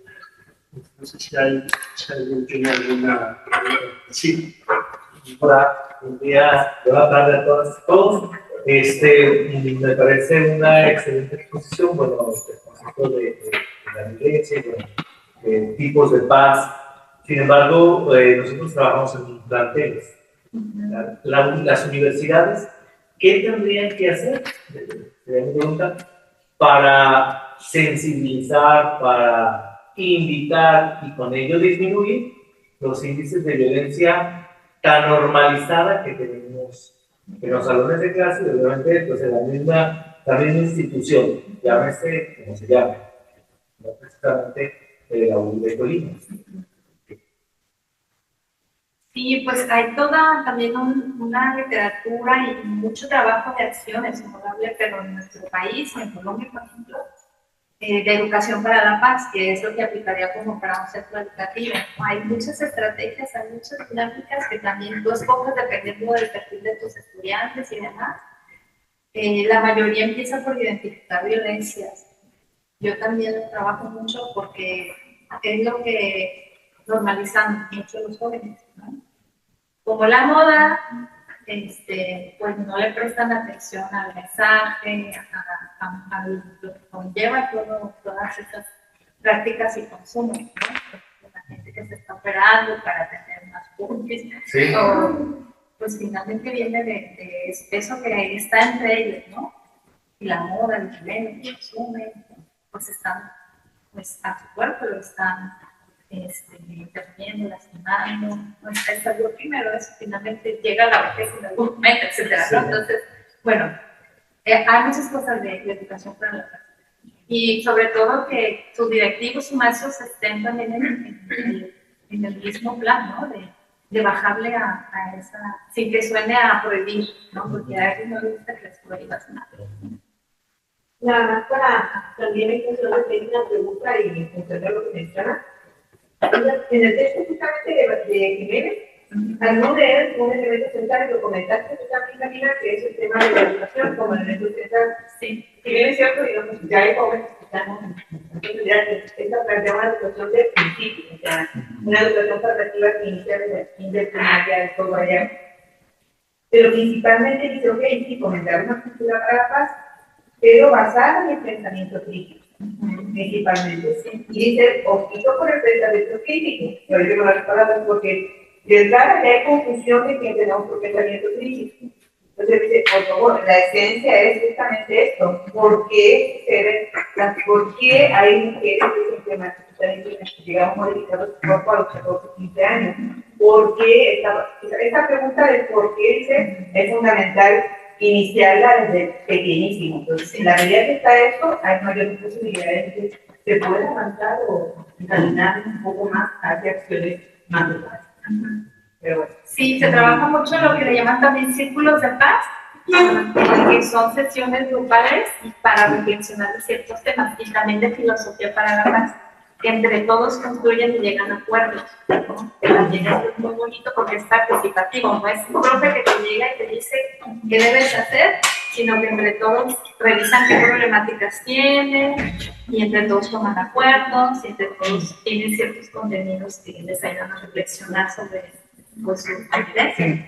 [SPEAKER 5] No sé si alguien tiene alguna pregunta. Sí.
[SPEAKER 6] Hola, buen día, buenas tardes a todos. Me parece una excelente exposición, bueno, el concepto de la violencia, bueno, tipos de paz. Sin embargo, nosotros trabajamos en planteles. Las universidades, ¿qué tendrían que hacer? Sería mi pregunta, para sensibilizar, para invitar y con ello disminuir los índices de violencia tan normalizada que tenemos en los salones de clase, obviamente, pues en la misma institución, llámese como se llame, no precisamente la UNID de Colima.
[SPEAKER 1] Sí, pues hay toda también una literatura y mucho trabajo de acciones, honorable, pero en nuestro país, en Colombia, por ejemplo, de educación para la paz, que es lo que aplicaría como para un centro educativo. Hay muchas estrategias, hay muchas dinámicas que también tú escoges dependiendo del perfil de tus estudiantes y demás. La mayoría empieza por identificar violencias. Yo también trabajo mucho porque es lo que normalizan mucho los jóvenes, ¿no? Como la moda, pues no le prestan atención al mensaje, a lo que conlleva todas esas prácticas y consumos, ¿no? La gente que se está operando para tener más puntos, sí. Pues finalmente viene de eso que está entre ellos, ¿no? Y la moda, el dinero, el consumo, pues están pues, a su cuerpo, lo están interviniendo, lastimando, no está lo primero, eso finalmente llega a la vejez en algún momento, etc. Sí. ¿No? Entonces, bueno, hay muchas cosas de educación para la paz. Y sobre todo que sus directivos y maestros estén también en el mismo plan, ¿no? De bajarle a esa, sin que suene a prohibir, ¿no? Porque a veces no les gusta que les prohíbas nada.
[SPEAKER 2] Nada más para también en función de una pregunta y en función de lo que menciona. En el texto justamente de Jiménez, alguno de ellos, un elemento central, lo comentaste tú también, Camila, que es el tema de la educación como elemento central. Sí. Si bien es cierto, digamos, ya hay jóvenes que estamos entonces ya esta plantea una educación de principio, o sea, una educación formativa que inicia desde el fin de primaria, de todo allá. Pero principalmente dice, ok, sí, fomentar una cultura para la paz, pero basada en el pensamiento crítico, principalmente. Sí. Y dice, ojito por el pensamiento crítico, lo digo con las palabras porque de entrada ya hay confusión de que tenemos por pensamiento crítico. Entonces dice, por favor, la esencia es justamente esto. ¿Por qué hay mujeres que sistemáticamente llegamos a modificar su cuerpo a los 14, 15 años? ¿Por qué? Esta pregunta de por qué, dice, es fundamental iniciarla desde pequeñísimo. Entonces, en la medida que está esto, hay mayores posibilidades de que se pueda avanzar o caminar un poco más hacia acciones más locales. Pero bueno.
[SPEAKER 1] Sí, se trabaja mucho en lo que le llaman también círculos de paz, que son sesiones grupales para reflexionar de ciertos temas y también de filosofía para la paz, que entre todos construyen y llegan a acuerdos, ¿no? Que también es muy bonito porque es participativo, no es un profe que te llega y te dice qué debes hacer, sino que entre todos revisan qué problemáticas tienen y entre todos toman acuerdos y entre todos tienen ciertos contenidos que les ayudan a reflexionar sobre pues, su evidencia.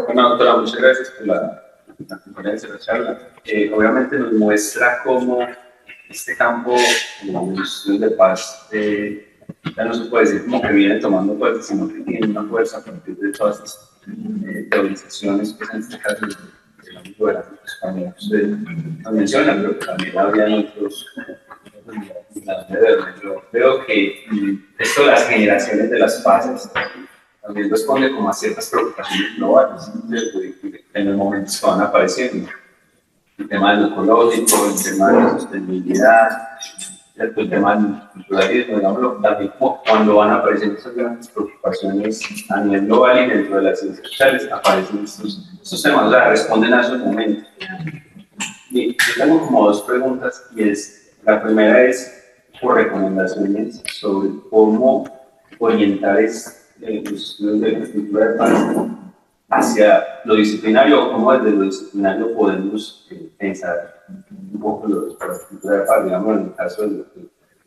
[SPEAKER 7] Bueno, doctora, muchas gracias por la conferencia, la charla. Obviamente nos muestra cómo este campo de los estudios de paz ya no se puede decir como que viene tomando fuerza, sino que tiene una fuerza a partir de todas estas teorizaciones, pues en este caso del ámbito de la española. Usted nos menciona, pero que también había otros. Yo creo que esto de las generaciones de las paces también responde como a ciertas preocupaciones globales en los momentos que van apareciendo. El tema de lo ecológico, el tema de la sostenibilidad, el tema del culturalismo, digámoslo, también cuando van apareciendo esas grandes preocupaciones a nivel global y dentro de las ciencias sociales aparecen estos temas, o sea, responden a esos momentos. Y yo tengo como dos preguntas y la primera es por recomendaciones sobre cómo orientar los estudios de la cultura de paz hacia lo disciplinario o cómo desde lo disciplinario podemos pensar un poco la cultura de paz, digamos en el caso de lo que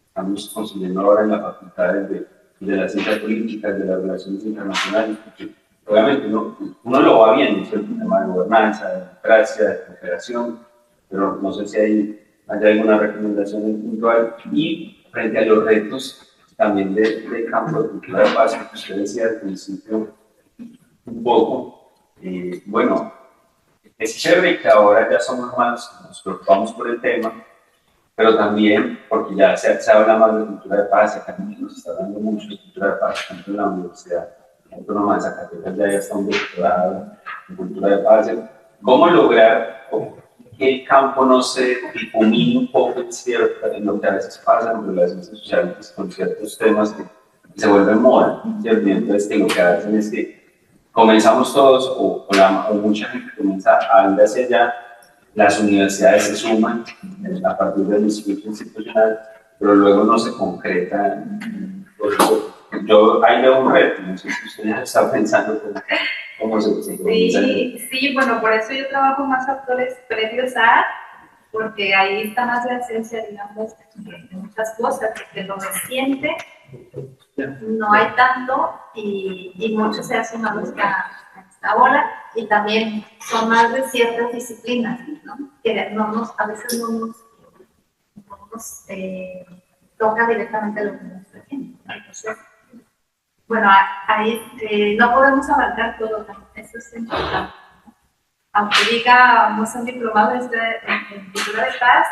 [SPEAKER 7] estamos construyendo ahora en las facultades de de las ciencias políticas, de las relaciones internacionales, porque obviamente uno lo va viendo, es el tema de gobernanza, de democracia, de cooperación, pero no sé si hay alguna recomendación en puntual. Y frente a los retos también de campo de cultura de paz, que usted decía al principio un poco, bueno, es chévere que ahora ya somos más, nos preocupamos por el tema, pero también porque ya se habla más de cultura de paz, acá nos está hablando mucho de cultura de paz, por ejemplo en la Universidad Autónoma de Zacatecas ya está un doctorado en cultura de paz. ¿Cómo lograr que el campo no se difumine un poco en lo que a veces pasa en relaciones sociales con ciertos temas que se vuelven moda, ¿cierto? Y entonces que lo que hacen es que comenzamos todos, o mucha gente comienza a ir hacia allá, las universidades se suman a partir del discurso institucional, pero luego no se concreta. Yo ahí veo un reto, no sé si usted ya está pensando cómo se comienza.
[SPEAKER 1] Sí, bueno, por eso yo trabajo más autores previos a, porque ahí está más la esencia, digamos, de muchas cosas, porque lo reciente no hay tanto y mucho se ha sumado a esta ola, y también son más de ciertas disciplinas, ¿no? Que a veces no nos toca directamente lo que nos está haciendo. Entonces, bueno, ahí no podemos abarcar todo, ¿no? Eso es importante. Aunque diga, no son diplomados en cultura de paz,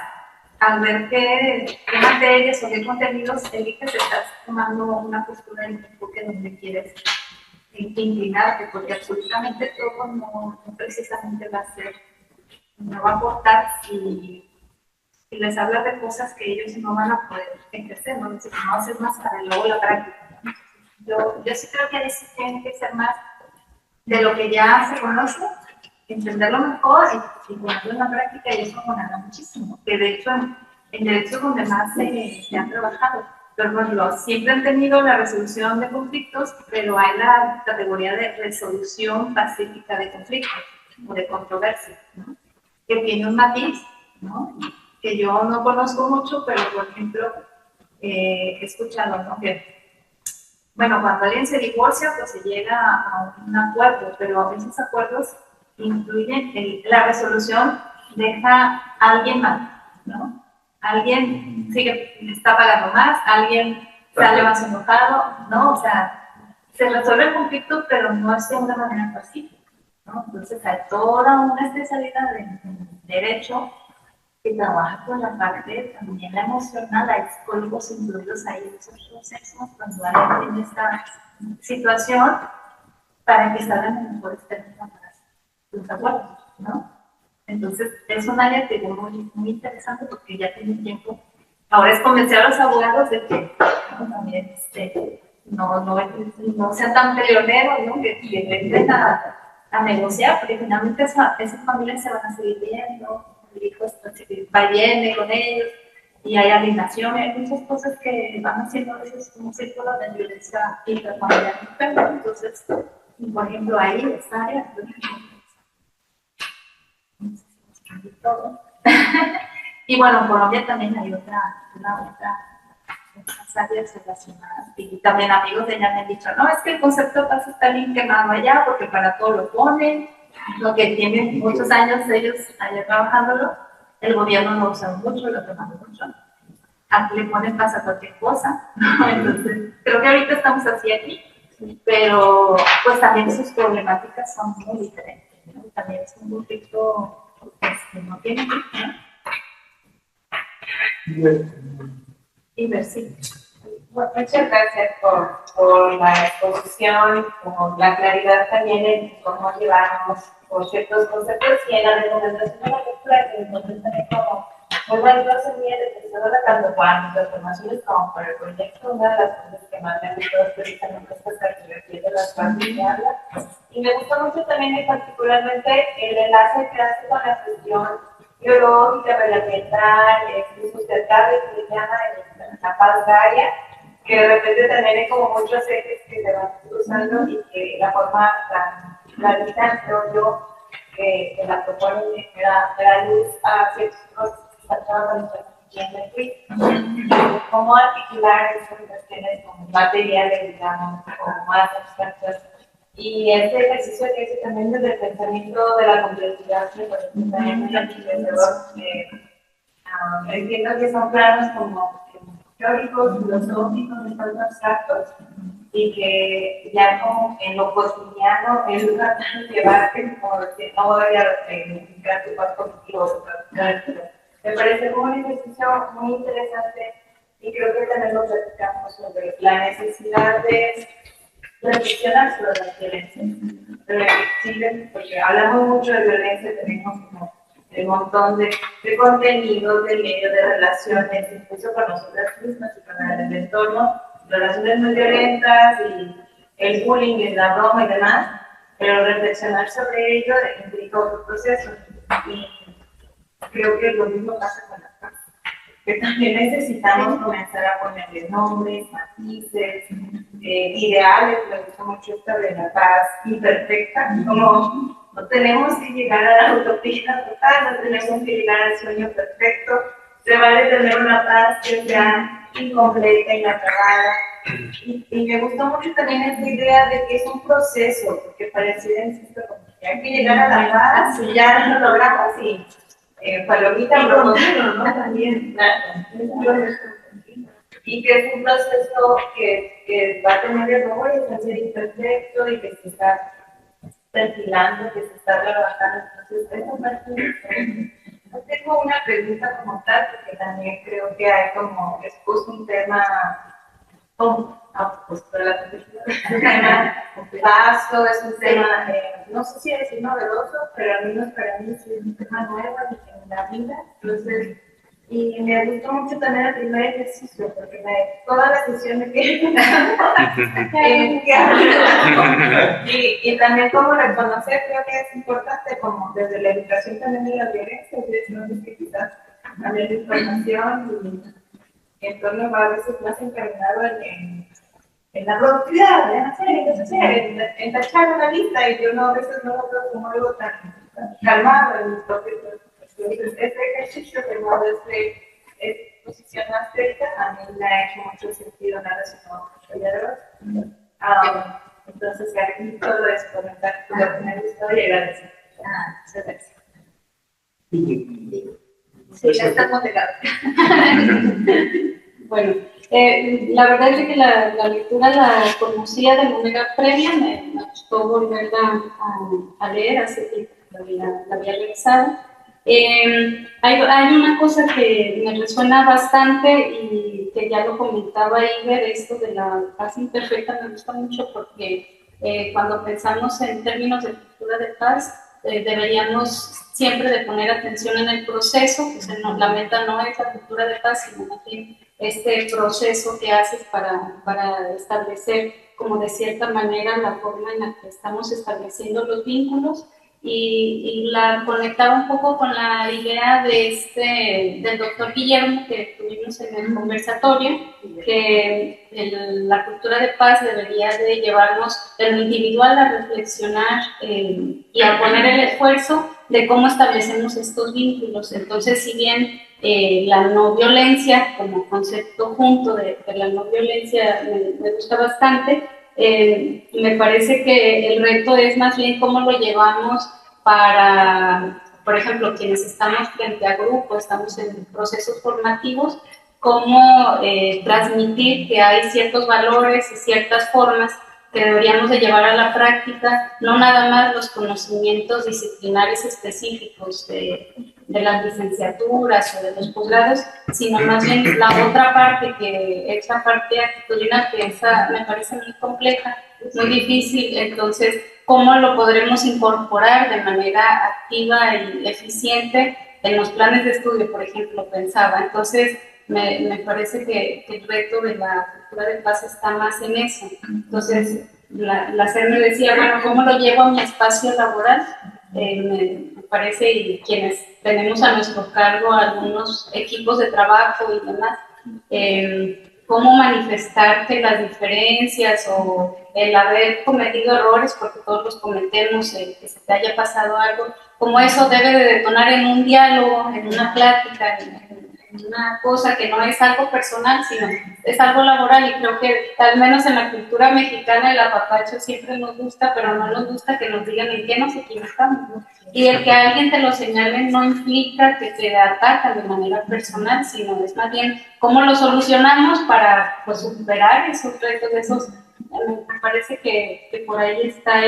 [SPEAKER 1] al ver qué materias o qué contenidos eliges, estás tomando una postura en un enfoque donde quieres inclinarte, porque absolutamente todo no precisamente va a ser, no va a aportar si les hablas de cosas que ellos no van a poder ejercer, ¿no? Entonces, no hacer más para luego la práctica, ¿no? Yo sí creo que ahí sí tiene que ser más de lo que ya se conoce, entenderlo mejor y ponerlo en la práctica, y eso abonará muchísimo. Que de hecho en derecho es donde más se han trabajado. Pero bueno, siempre han tenido la resolución de conflictos, pero hay la categoría de resolución pacífica de conflictos o de controversia, ¿no? Que tiene un matiz, ¿no? Que yo no conozco mucho, pero por ejemplo he escuchado, ¿no? Que bueno, cuando alguien se divorcia, pues se llega a un acuerdo, pero a veces acuerdos incluyen la resolución, deja a alguien mal, ¿no? Alguien está pagando más, alguien sale más enojado, ¿no? O sea, se resuelve el conflicto, pero no es de una manera pacífica, ¿no? Entonces hay toda una especialidad en derecho que trabaja con la parte también la emocional, hay psicólogos incluidos ahí en esos procesos cuando alguien tiene esta situación para que salgan en mejores términos los acuerdos, ¿no? Entonces es un área que es muy interesante porque ya tiene tiempo. Ahora es convencer a los abogados de que también no sean tan peleoneros, ¿no? Que entren a negociar, porque finalmente esas familias se van a seguir viendo. El hijo va y viene con ellos, y hay alienación, hay muchas cosas que van haciendo a veces un círculo de violencia intrafamiliar. Entonces, por ejemplo, ahí esta área, y bueno, en Colombia también hay otras áreas relacionadas, y también amigos de ella me han dicho, no, es que el concepto de paz está bien quemado allá, porque para todo lo ponen, lo que tienen muchos años ellos allá trabajándolo, el gobierno lo usa mucho, lo toman mucho. Aquí le ponen paz a cualquier cosa, ¿no? Entonces, creo que ahorita estamos así aquí, pero pues también sus problemáticas son muy diferentes, ¿no? También es un conflicto que no tiene y ver si.
[SPEAKER 2] Bueno, muchas gracias por la exposición, por la claridad también en cómo llevamos por ciertos conceptos y en la recomendación de la lectura que encontré también como muy valiosa en mi defensora, tanto para mis informaciones como para el proyecto. Una de las cosas que más me ha gustado es precisamente esta cartografía de las partes que habla. Y me gusta mucho también particularmente el enlace que hace con la cuestión biológica, medioambiental, incluso cercana, que se llama la paz agraria, que de repente también hay como muchos ejes que se van cruzando y que la forma tan clarita, creo yo, que la proponen da luz a ciertos cosas que están trabajando en el quiz. Cómo articular estas cuestiones como materiales, digamos, como más abstractas. Y este ejercicio que hice también desde el pensamiento de la complejidad, que también es enriquecedor. Entiendo que son planos como teóricos, filosóficos, bastante abstractos, y que ya como en lo cotidiano es una llevarte, como decir, no voy a identificar tu más positivo, me parece como un ejercicio muy interesante y creo que también lo platicamos sobre la necesidad de reflexionar sobre la violencia. Porque hablamos mucho de violencia, tenemos como un montón de contenidos, de medios, de relaciones, incluso con nosotras mismas y con el entorno, relaciones muy violentas y el bullying, la broma y demás, pero reflexionar sobre ello implica otro proceso. Y creo que lo mismo pasa con la paz, que también necesitamos comenzar a ponerle nombres, matices, ideales. Me gusta mucho esto de la paz imperfecta, como no tenemos que llegar a la utopía total, no tenemos que llegar al sueño perfecto, se vale tener una paz que sea incompleta, inacabada. Y me gustó mucho también esta idea de que es un proceso, porque pareciera, insisto, como que hay que llegar a la paz y ya lo logramos y palomita ¿no? También, y que es un proceso que va a tener errores, va a ser imperfecto y que se está perfilando, que se está trabajando. Entonces, esa parte no tengo una pregunta como tal, porque también creo que hay como, expuso un tema pues para la es un tema vasto, es un tema, no sé si decir novedoso, pero al menos para mí sí es un tema nuevo en la vida. Entonces, y me gustó mucho también el primer ejercicio, porque toda la sesión me quedé y también como reconocer, creo que es importante, como desde la educación también de la violencia, es que quizás también la información y entorno va a veces más encaminado en la productividad, en hacer, en tachar una lista, y yo no, a veces no lo veo como algo tan calmado en mi propio proceso. Entonces, este ejercicio que no desde posicionaste ahorita, a mí me ha hecho mucho sentido, nada sino mucho. Entonces, aquí todo es comentar tu historia y agradecer. Muchas gracias. Sí, ya estamos de
[SPEAKER 8] Bueno, la verdad es que la lectura la conocía de manera previa, me gustó volverla a leer, hace tiempo que la había revisado. Hay una cosa que me resuena bastante y que ya lo comentaba Iber, esto de la paz imperfecta me gusta mucho porque cuando pensamos en términos de cultura de paz, deberíamos siempre de poner atención en el proceso, pues la meta no es la cultura de paz, sino más bien este proceso que haces para establecer como de cierta manera la forma en la que estamos estableciendo los vínculos. Y la conectaba un poco con la idea del doctor Guillermo que tuvimos en el conversatorio, que la cultura de paz debería de llevarnos de lo individual a reflexionar y a poner el esfuerzo de cómo establecemos estos vínculos. Entonces, si bien la no violencia como concepto junto de la no violencia me gusta bastante, me parece que el reto es más bien cómo lo llevamos para, por ejemplo, quienes estamos frente a grupo, estamos en procesos formativos, cómo transmitir que hay ciertos valores y ciertas formas que deberíamos de llevar a la práctica, no nada más los conocimientos disciplinares específicos de las licenciaturas o de los posgrados, sino más bien la otra parte, que esa parte actitudinal, que esa me parece muy compleja, muy difícil. Entonces, ¿cómo lo podremos incorporar de manera activa y eficiente en los planes de estudio, por ejemplo, pensaba? Entonces, me parece que el reto de la cultura de paz está más en eso. Entonces, la SER me decía, bueno, ¿cómo lo llevo a mi espacio laboral? Me parece, y quienes tenemos a nuestro cargo algunos equipos de trabajo y demás, cómo manifestar que las diferencias o el haber cometido errores, porque todos los cometemos, que se te haya pasado algo, como eso debe de detonar en un diálogo, en una plática, una cosa que no es algo personal, sino es algo laboral, y creo que al menos en la cultura mexicana el apapacho siempre nos gusta, pero no nos gusta que nos digan en qué nos equivocamos, ¿no? Y el que alguien te lo señale no implica que te atacan de manera personal, sino es más bien cómo lo solucionamos para pues, superar esos retos, me parece que por ahí está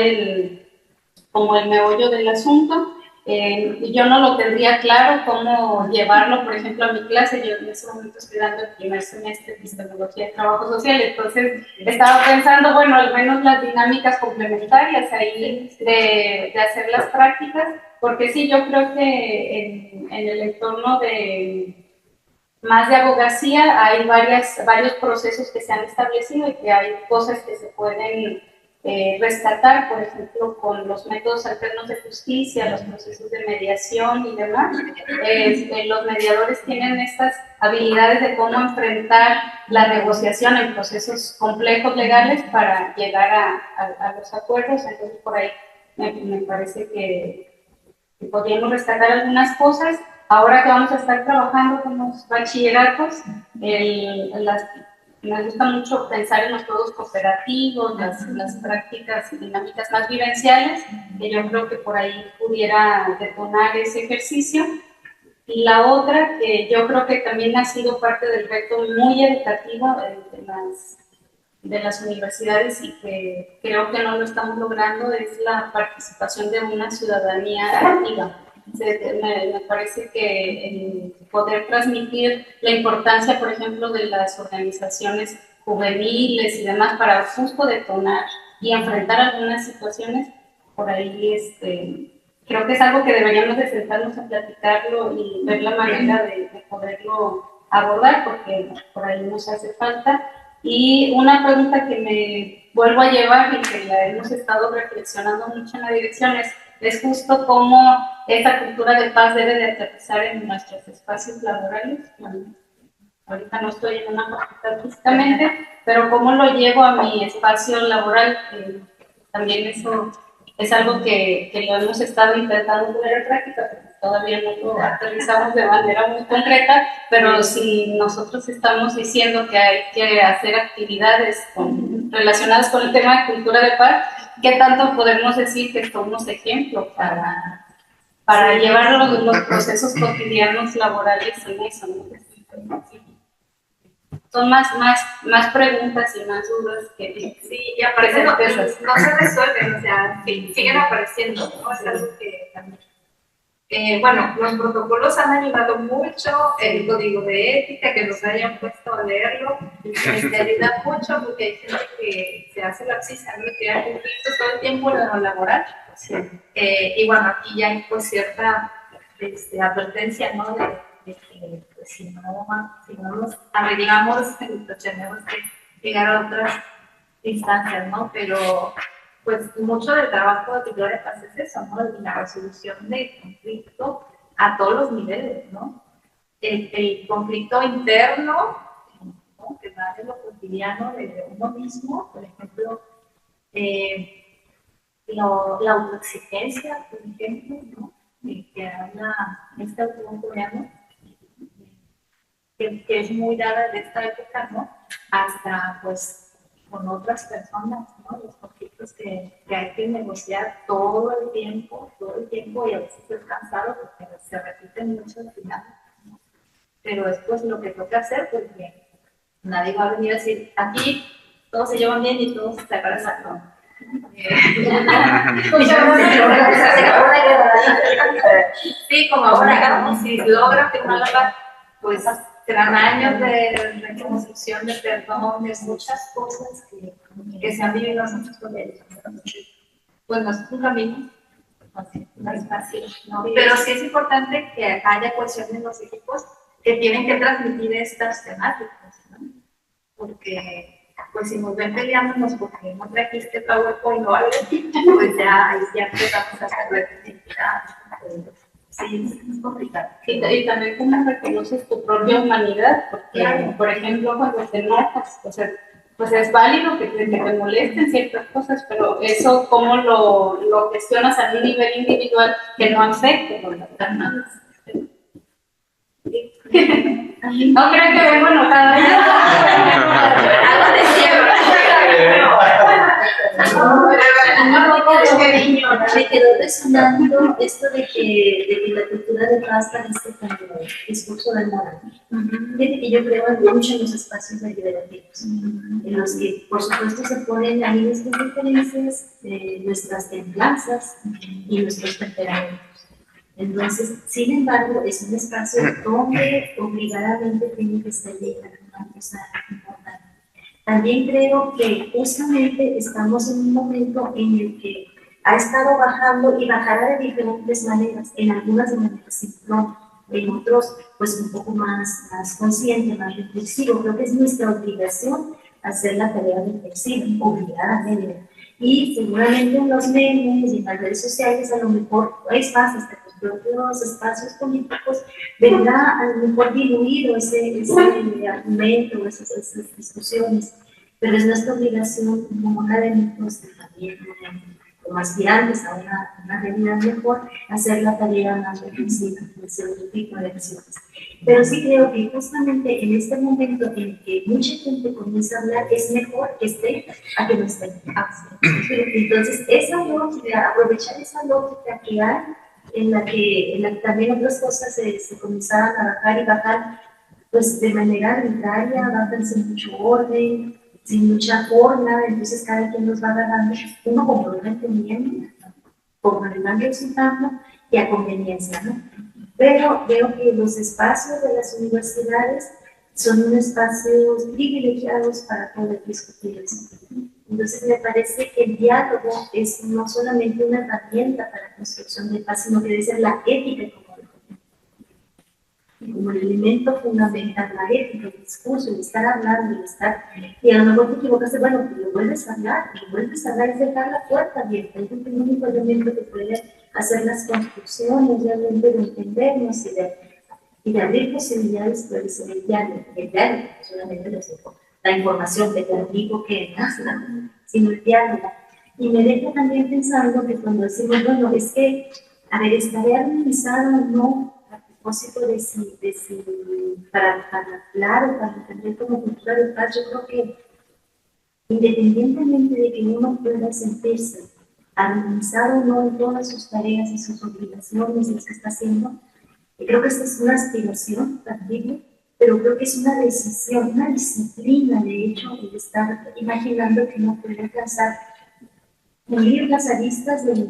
[SPEAKER 8] como el meollo del asunto. Yo no lo tendría claro cómo llevarlo, por ejemplo, a mi clase. Yo en ese momento estoy dando el primer semestre de epistemología y trabajo social, entonces estaba pensando, bueno, al menos las dinámicas complementarias ahí de hacer las prácticas, porque sí, yo creo que en el entorno más de abogacía hay varios procesos que se han establecido y que hay cosas que se pueden rescatar, por ejemplo, con los métodos alternos de justicia, los procesos de mediación y demás. Los mediadores tienen estas habilidades de cómo enfrentar la negociación en procesos complejos legales para llegar a los acuerdos, entonces por ahí me parece que podríamos rescatar algunas cosas. Ahora que vamos a estar trabajando con los bachilleratos, me gusta mucho pensar en los juegos cooperativos, las prácticas y dinámicas más vivenciales, que yo creo que por ahí pudiera detonar ese ejercicio. Y la otra, que yo creo que también ha sido parte del reto muy educativo de las universidades y que creo que no lo estamos logrando, es la participación de una ciudadanía activa. Me parece que poder transmitir la importancia, por ejemplo, de las organizaciones juveniles y demás para justo detonar y enfrentar algunas situaciones, por ahí creo que es algo que deberíamos de sentarnos a platicarlo y ver la manera de poderlo abordar, porque por ahí nos hace falta. Y una pregunta que me vuelvo a llevar y que la hemos estado reflexionando mucho en la dirección es justo cómo esa cultura de paz debe de aterrizar en nuestros espacios laborales. Bueno, ahorita no estoy en una facultad físicamente, pero cómo lo llevo a mi espacio laboral, también eso es algo que lo hemos estado intentando poner en práctica, porque todavía no lo aterrizamos de manera muy concreta, pero si nosotros estamos diciendo que hay que hacer actividades relacionadas con el tema de cultura de paz, ¿qué tanto podemos decir que somos ejemplo para llevar los procesos cotidianos laborales en eso, ¿no? Son más preguntas y más dudas que
[SPEAKER 2] sí, y aparte no se resuelven, o sea, siguen apareciendo, ¿no? Es algo que también. Bueno, los protocolos han ayudado mucho, el código de ética, que nos hayan puesto a leerlo, ayuda mucho porque hay gente que se hace la psicosis, que hay conflictos todo el tiempo en lo laboral. Sí. Y bueno, aquí ya hay pues cierta advertencia, ¿no? De que pues, si no nos arreglamos, pues, tenemos que llegar a otras instancias, ¿no? Pero pues mucho del trabajo de cultura de paz es eso, ¿no? La resolución de conflicto a todos los niveles, ¿no? El conflicto interno, ¿no? Que va de lo cotidiano, de uno mismo, por ejemplo, la autoexigencia, por ejemplo, ¿no? Que habla este autor coreano, que es muy dada de esta época, ¿no? Hasta, pues, con otras personas, ¿no? Los conflictos que hay que negociar todo el tiempo, y a veces es cansado porque se repiten mucho al final, ¿no? Pero es pues lo que toca hacer, porque nadie va a venir a decir, aquí todos se llevan bien y todos se abrazan, ¿no? Sí, como ahora, ¿no? Si logra firmar la paz, pues serán años de reconstrucción, de perdón, de muchas cosas que se han vivido nosotros con ellos. Pues no es un camino, no es fácil, ¿no? Pero sí es importante que haya cohesión en los equipos que tienen que transmitir estas temáticas, ¿no? Porque pues si nos ven peleándonos porque no trajiste PowerPoint o algo, pues ya empezamos a hacer identidad. Sí, es complicado.
[SPEAKER 8] Y también cómo reconoces tu propia humanidad, porque, claro, por ejemplo, cuando te enojas, o sea, pues es válido que te molesten ciertas cosas, pero eso cómo lo gestionas a un nivel individual que no afecte con las demás. No creo que vengo enojada.
[SPEAKER 2] Algo de siembra.
[SPEAKER 4] Me quedó resonando esto de que la cultura de paz parece como discurso de moda. Fíjate que yo creo mucho en los espacios deliberativos, en los que, por supuesto, se ponen ahí nuestras diferencias, nuestras templanzas y nuestros temperamentos. Entonces, sin embargo, es un espacio donde obligadamente tiene que estar llegando una cosa importante. También creo que justamente estamos en un momento en el que ha estado bajando y bajará de diferentes maneras, en algunas de manera simplón, en otros pues un poco más consciente, más reflexivo. Creo que es nuestra obligación hacer la tarea reflexiva, obligadamente. Y seguramente en los medios y en las redes sociales a lo mejor, es más, hasta los propios espacios políticos, vendrá a lo mejor diluido ese argumento, esas discusiones, pero es nuestra obligación como académicos también, como aspirantes a una realidad mejor, hacer la tarea más reflexiva, hacer otro tipo de acciones. Pero sí creo que justamente en este momento en que mucha gente comienza a hablar, es mejor que esté a que no esté. Entonces, esa lógica, aprovechar esa lógica que hay, en la que también otras cosas se comenzaban a bajar, pues de manera arbitraria, bajan sin mucho orden, sin mucha forma, entonces cada quien nos va agarrando, uno como lo va entendiendo, como le van resultando y a conveniencia, ¿no? Pero veo que los espacios de las universidades son unos espacios privilegiados para poder discutir eso. Entonces me parece que el diálogo es no solamente una herramienta para la construcción de paz, sino que debe ser la ética como el elemento fundamental, la ética, el discurso, el estar hablando, y a lo mejor te equivocaste, bueno, pero lo vuelves a hablar, es dejar la puerta abierta, es el único elemento que puede hacer las construcciones realmente de entendernos y de abrir posibilidades puede ser el diálogo, no solamente la información que te digo que es, sino el diálogo. Y me deja también pensando que cuando decimos, bueno, es que, a ver, ¿estaré armonizado o no? De si para hablar o para entender como cultura de paz, yo creo que independientemente de que uno pueda sentirse armonizado o no en todas sus tareas y sus obligaciones, las que está haciendo, creo que esta es una aspiración tangible, pero creo que es una decisión, una disciplina, de hecho, el estar imaginando que uno puede alcanzar pulir las aristas del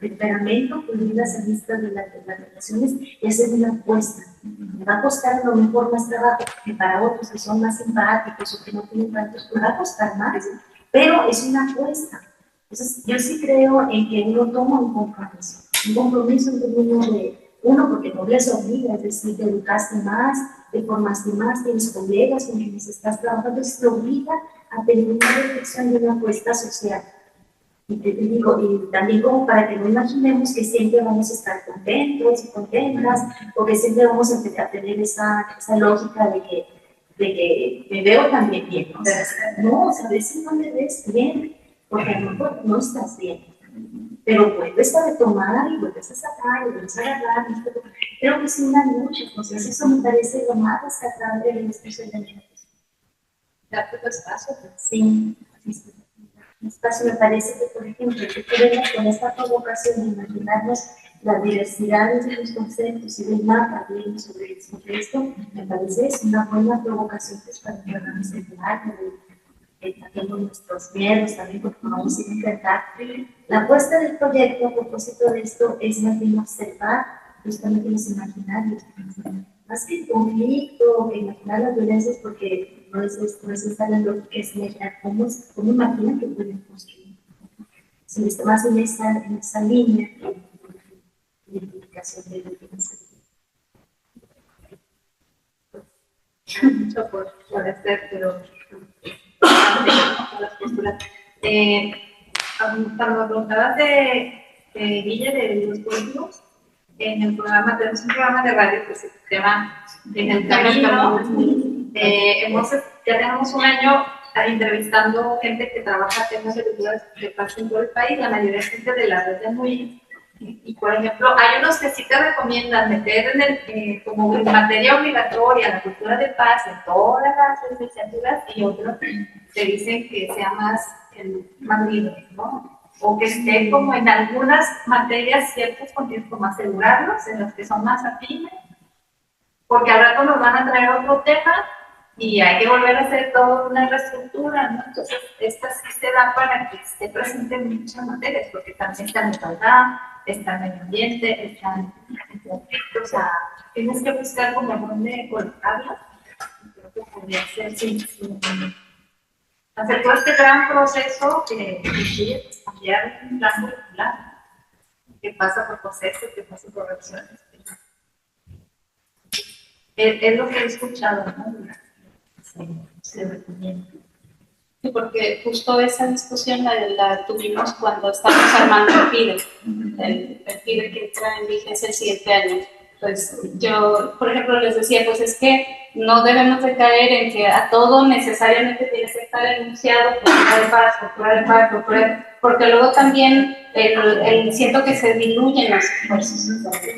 [SPEAKER 4] temperamento, pulir las aristas de las relaciones y hacer una apuesta. Me va a costar a lo mejor más trabajo que para otros que son más simpáticos o que no tienen tantos, me va a costar más, pero es una apuesta. Entonces, yo sí creo en que uno toma un compromiso en términos de uno, porque no les obliga, es decir, te educaste más, te formaste más, tienes colegas con quienes estás trabajando, entonces te obliga a tener una reflexión y una apuesta social. Y te digo, y también como para que no imaginemos que siempre vamos a estar contentos y contentas, o que siempre vamos a tener esa lógica de que me veo también bien, ¿no? O sea, no, a veces no me ves bien, porque a lo mejor no estás bien, pero vuelves a retomar y vuelves a sacar y vuelves a agarrar, creo que es una lucha, entonces eso me parece lo más rescatable de estos elementos.
[SPEAKER 1] Darte tu espacio.
[SPEAKER 4] Sí, sí. Espacio, me parece que, por ejemplo, que tenemos con esta provocación de imaginarnos las diversidades de los conceptos y del mapa bien sobre esto, me parece es una buena provocación pues, para que podamos entrar, también nuestros miedos, también porque vamos a intentar. La apuesta del proyecto a propósito de esto es más bien observar justamente los imaginarios, más que el conflicto, que imaginar las violencias, porque no es esta la lógica, es imaginar cómo imaginan que pueden construir. Si está más en esa línea de identificación de violencia.
[SPEAKER 1] Mucho por hacer, pero las posturas. Cuando me preguntabas de Guille, de los pueblos, en el programa, tenemos un programa de radio que se llama En el Camino. Ya tenemos un año entrevistando gente que trabaja temas de cultura de paz en todo el país, la mayoría es gente de la red de Muy. Y, por ejemplo, hay unos que sí te recomiendan meter en como materia obligatoria la cultura de paz en todas las licenciaturas, y otros te dicen que sea más libre, ¿no? O que esté como en algunas materias ciertos contenidos, como asegurarlos, en los que son más afines, porque al rato nos van a traer otro tema y hay que volver a hacer toda una reestructura, ¿no? Entonces, esta sí se da para que esté presente en muchas materias, porque también está en igualdad, está en medio ambiente, está en conflicto, o sea, tienes que buscar como dónde colocarla. Creo que podría ser sin hacer todo este gran proceso que incluye pues, cambiar un plan curricular, que pasa por procesos, que pasa por reacciones. Es lo que he escuchado, ¿no? Se recomienda.
[SPEAKER 8] Sí, porque justo esa discusión la tuvimos cuando estábamos armando el PIDE, el PIDE que entra en vigencia el siguiente año. Pues yo, por ejemplo, les decía, pues es que no debemos de caer en que a todo necesariamente tiene que estar enunciado, cultura de paz, porque luego también siento que se diluyen los esfuerzos.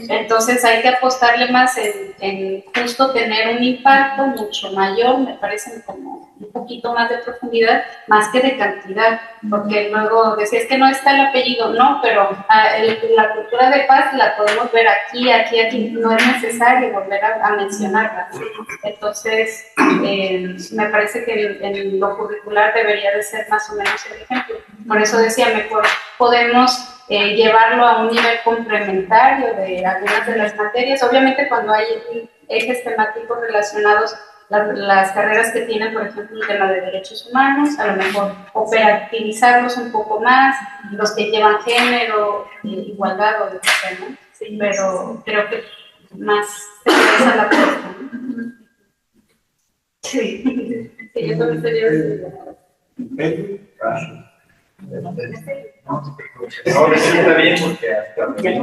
[SPEAKER 8] Entonces hay que apostarle más en justo tener un impacto mucho mayor, me parece como un poquito más de profundidad, más que de cantidad, porque luego decías que no está el apellido, no, pero la cultura de paz la podemos ver aquí, no es necesario volver a mencionarla. Entonces, me parece que en lo curricular debería de ser más o menos el ejemplo. Por eso decía, mejor podemos llevarlo a un nivel complementario de algunas de las materias. Obviamente cuando hay ejes temáticos relacionados, las carreras que tienen, por ejemplo, el tema de derechos humanos, a lo mejor operativizarlos un poco más, los que llevan género, igualdad o lo que sea, ¿no? Sí, pero creo que más se interesa la apuesta, ¿no? Sí, sí, yo también sería
[SPEAKER 9] No, está bien porque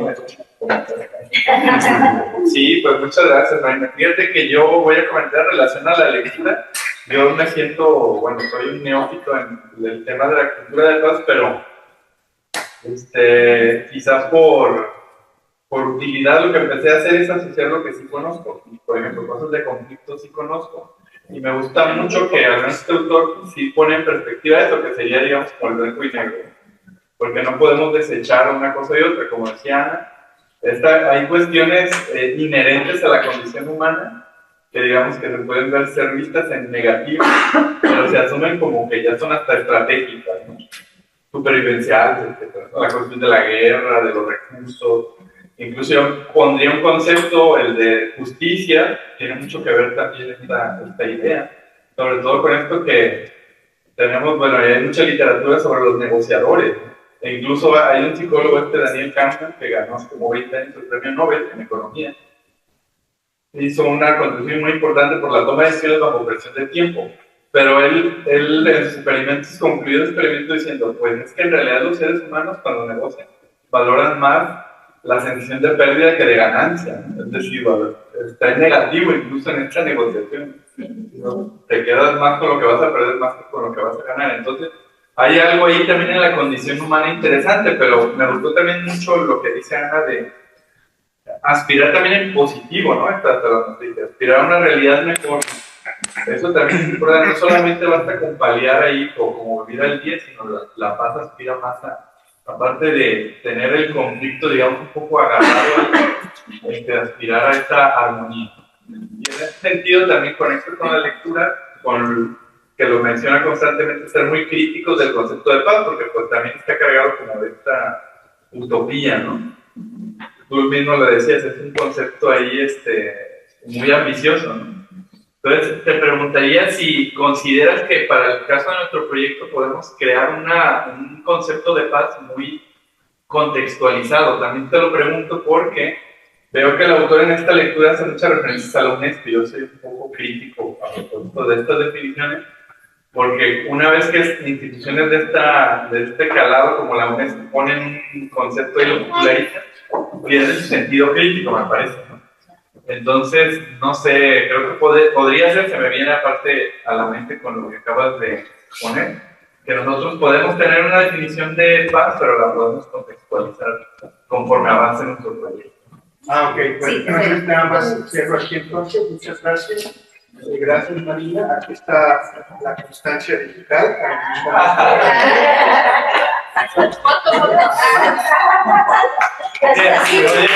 [SPEAKER 9] sí, pues muchas gracias, Marina. Fíjate que yo voy a comentar en relación a la lectura. Yo me siento, bueno, soy un neófito en el tema de la cultura de paz, pero quizás por utilidad lo que empecé a hacer es asociar lo que sí conozco. Por ejemplo, cosas de conflicto sí conozco. Y me gusta mucho que al menos este autor sí pone en perspectiva eso, que sería, digamos, como el blanco y negro. Porque no podemos desechar una cosa y otra, como decía Ana. Hay cuestiones inherentes a la condición humana que, digamos, que se pueden ser vistas en negativo, pero se asumen como que ya son hasta estratégicas, ¿no? Supervivenciales, etc. La cuestión de la guerra, de los recursos. Incluso yo pondría un concepto, el de justicia, tiene mucho que ver también esta idea, sobre todo con esto que tenemos, bueno, hay mucha literatura sobre los negociadores, ¿no? E incluso hay un psicólogo, Daniel Kahneman, que ganó hace como 20 años el premio Nobel en economía. Hizo una contribución muy importante por la toma de decisiones bajo presión de tiempo, pero él en sus experimentos concluyó el experimento diciendo, pues es que en realidad los seres humanos cuando negocian valoran más la sensación de pérdida que de ganancia, es decir, está en negativo incluso en esta negociación, ¿no? Te quedas más con lo que vas a perder más que con lo que vas a ganar. Entonces hay algo ahí también en la condición humana interesante, pero me gustó también mucho lo que dice Ana de aspirar también en positivo, ¿no? Aspirar a una realidad mejor. Eso también es importante, no solamente basta con paliar ahí o como vivir al día, sino la paz aspira más aparte de tener el conflicto, digamos, un poco agarrado, aspirar a esta armonía. Y en ese sentido también conecto con la lectura, con que lo menciona constantemente, ser muy críticos del concepto de paz, porque pues también está cargado como de esta utopía, ¿no? Tú mismo lo decías, es un concepto ahí muy ambicioso, ¿no? Entonces, te preguntaría si consideras que para el caso de nuestro proyecto podemos crear un concepto de paz muy contextualizado. También te lo pregunto porque veo que el autor en esta lectura hace muchas referencias a la UNESCO. Yo soy un poco crítico a propósito de estas definiciones, porque una vez que instituciones de este calado como la UNESCO ponen un concepto y lo popularizan, pierde su sentido crítico, me parece, ¿no? Entonces, no sé, creo que podría ser, se me viene aparte a la mente con lo que acabas de poner, que nosotros podemos tener una definición de paz, pero la podemos contextualizar conforme avance nuestro proyecto.
[SPEAKER 5] Ah, ok. Bueno, entonces nada más cierro aquí entonces. Muchas gracias. Gracias, Marina. Aquí está la constancia digital.
[SPEAKER 9] Bien, oye.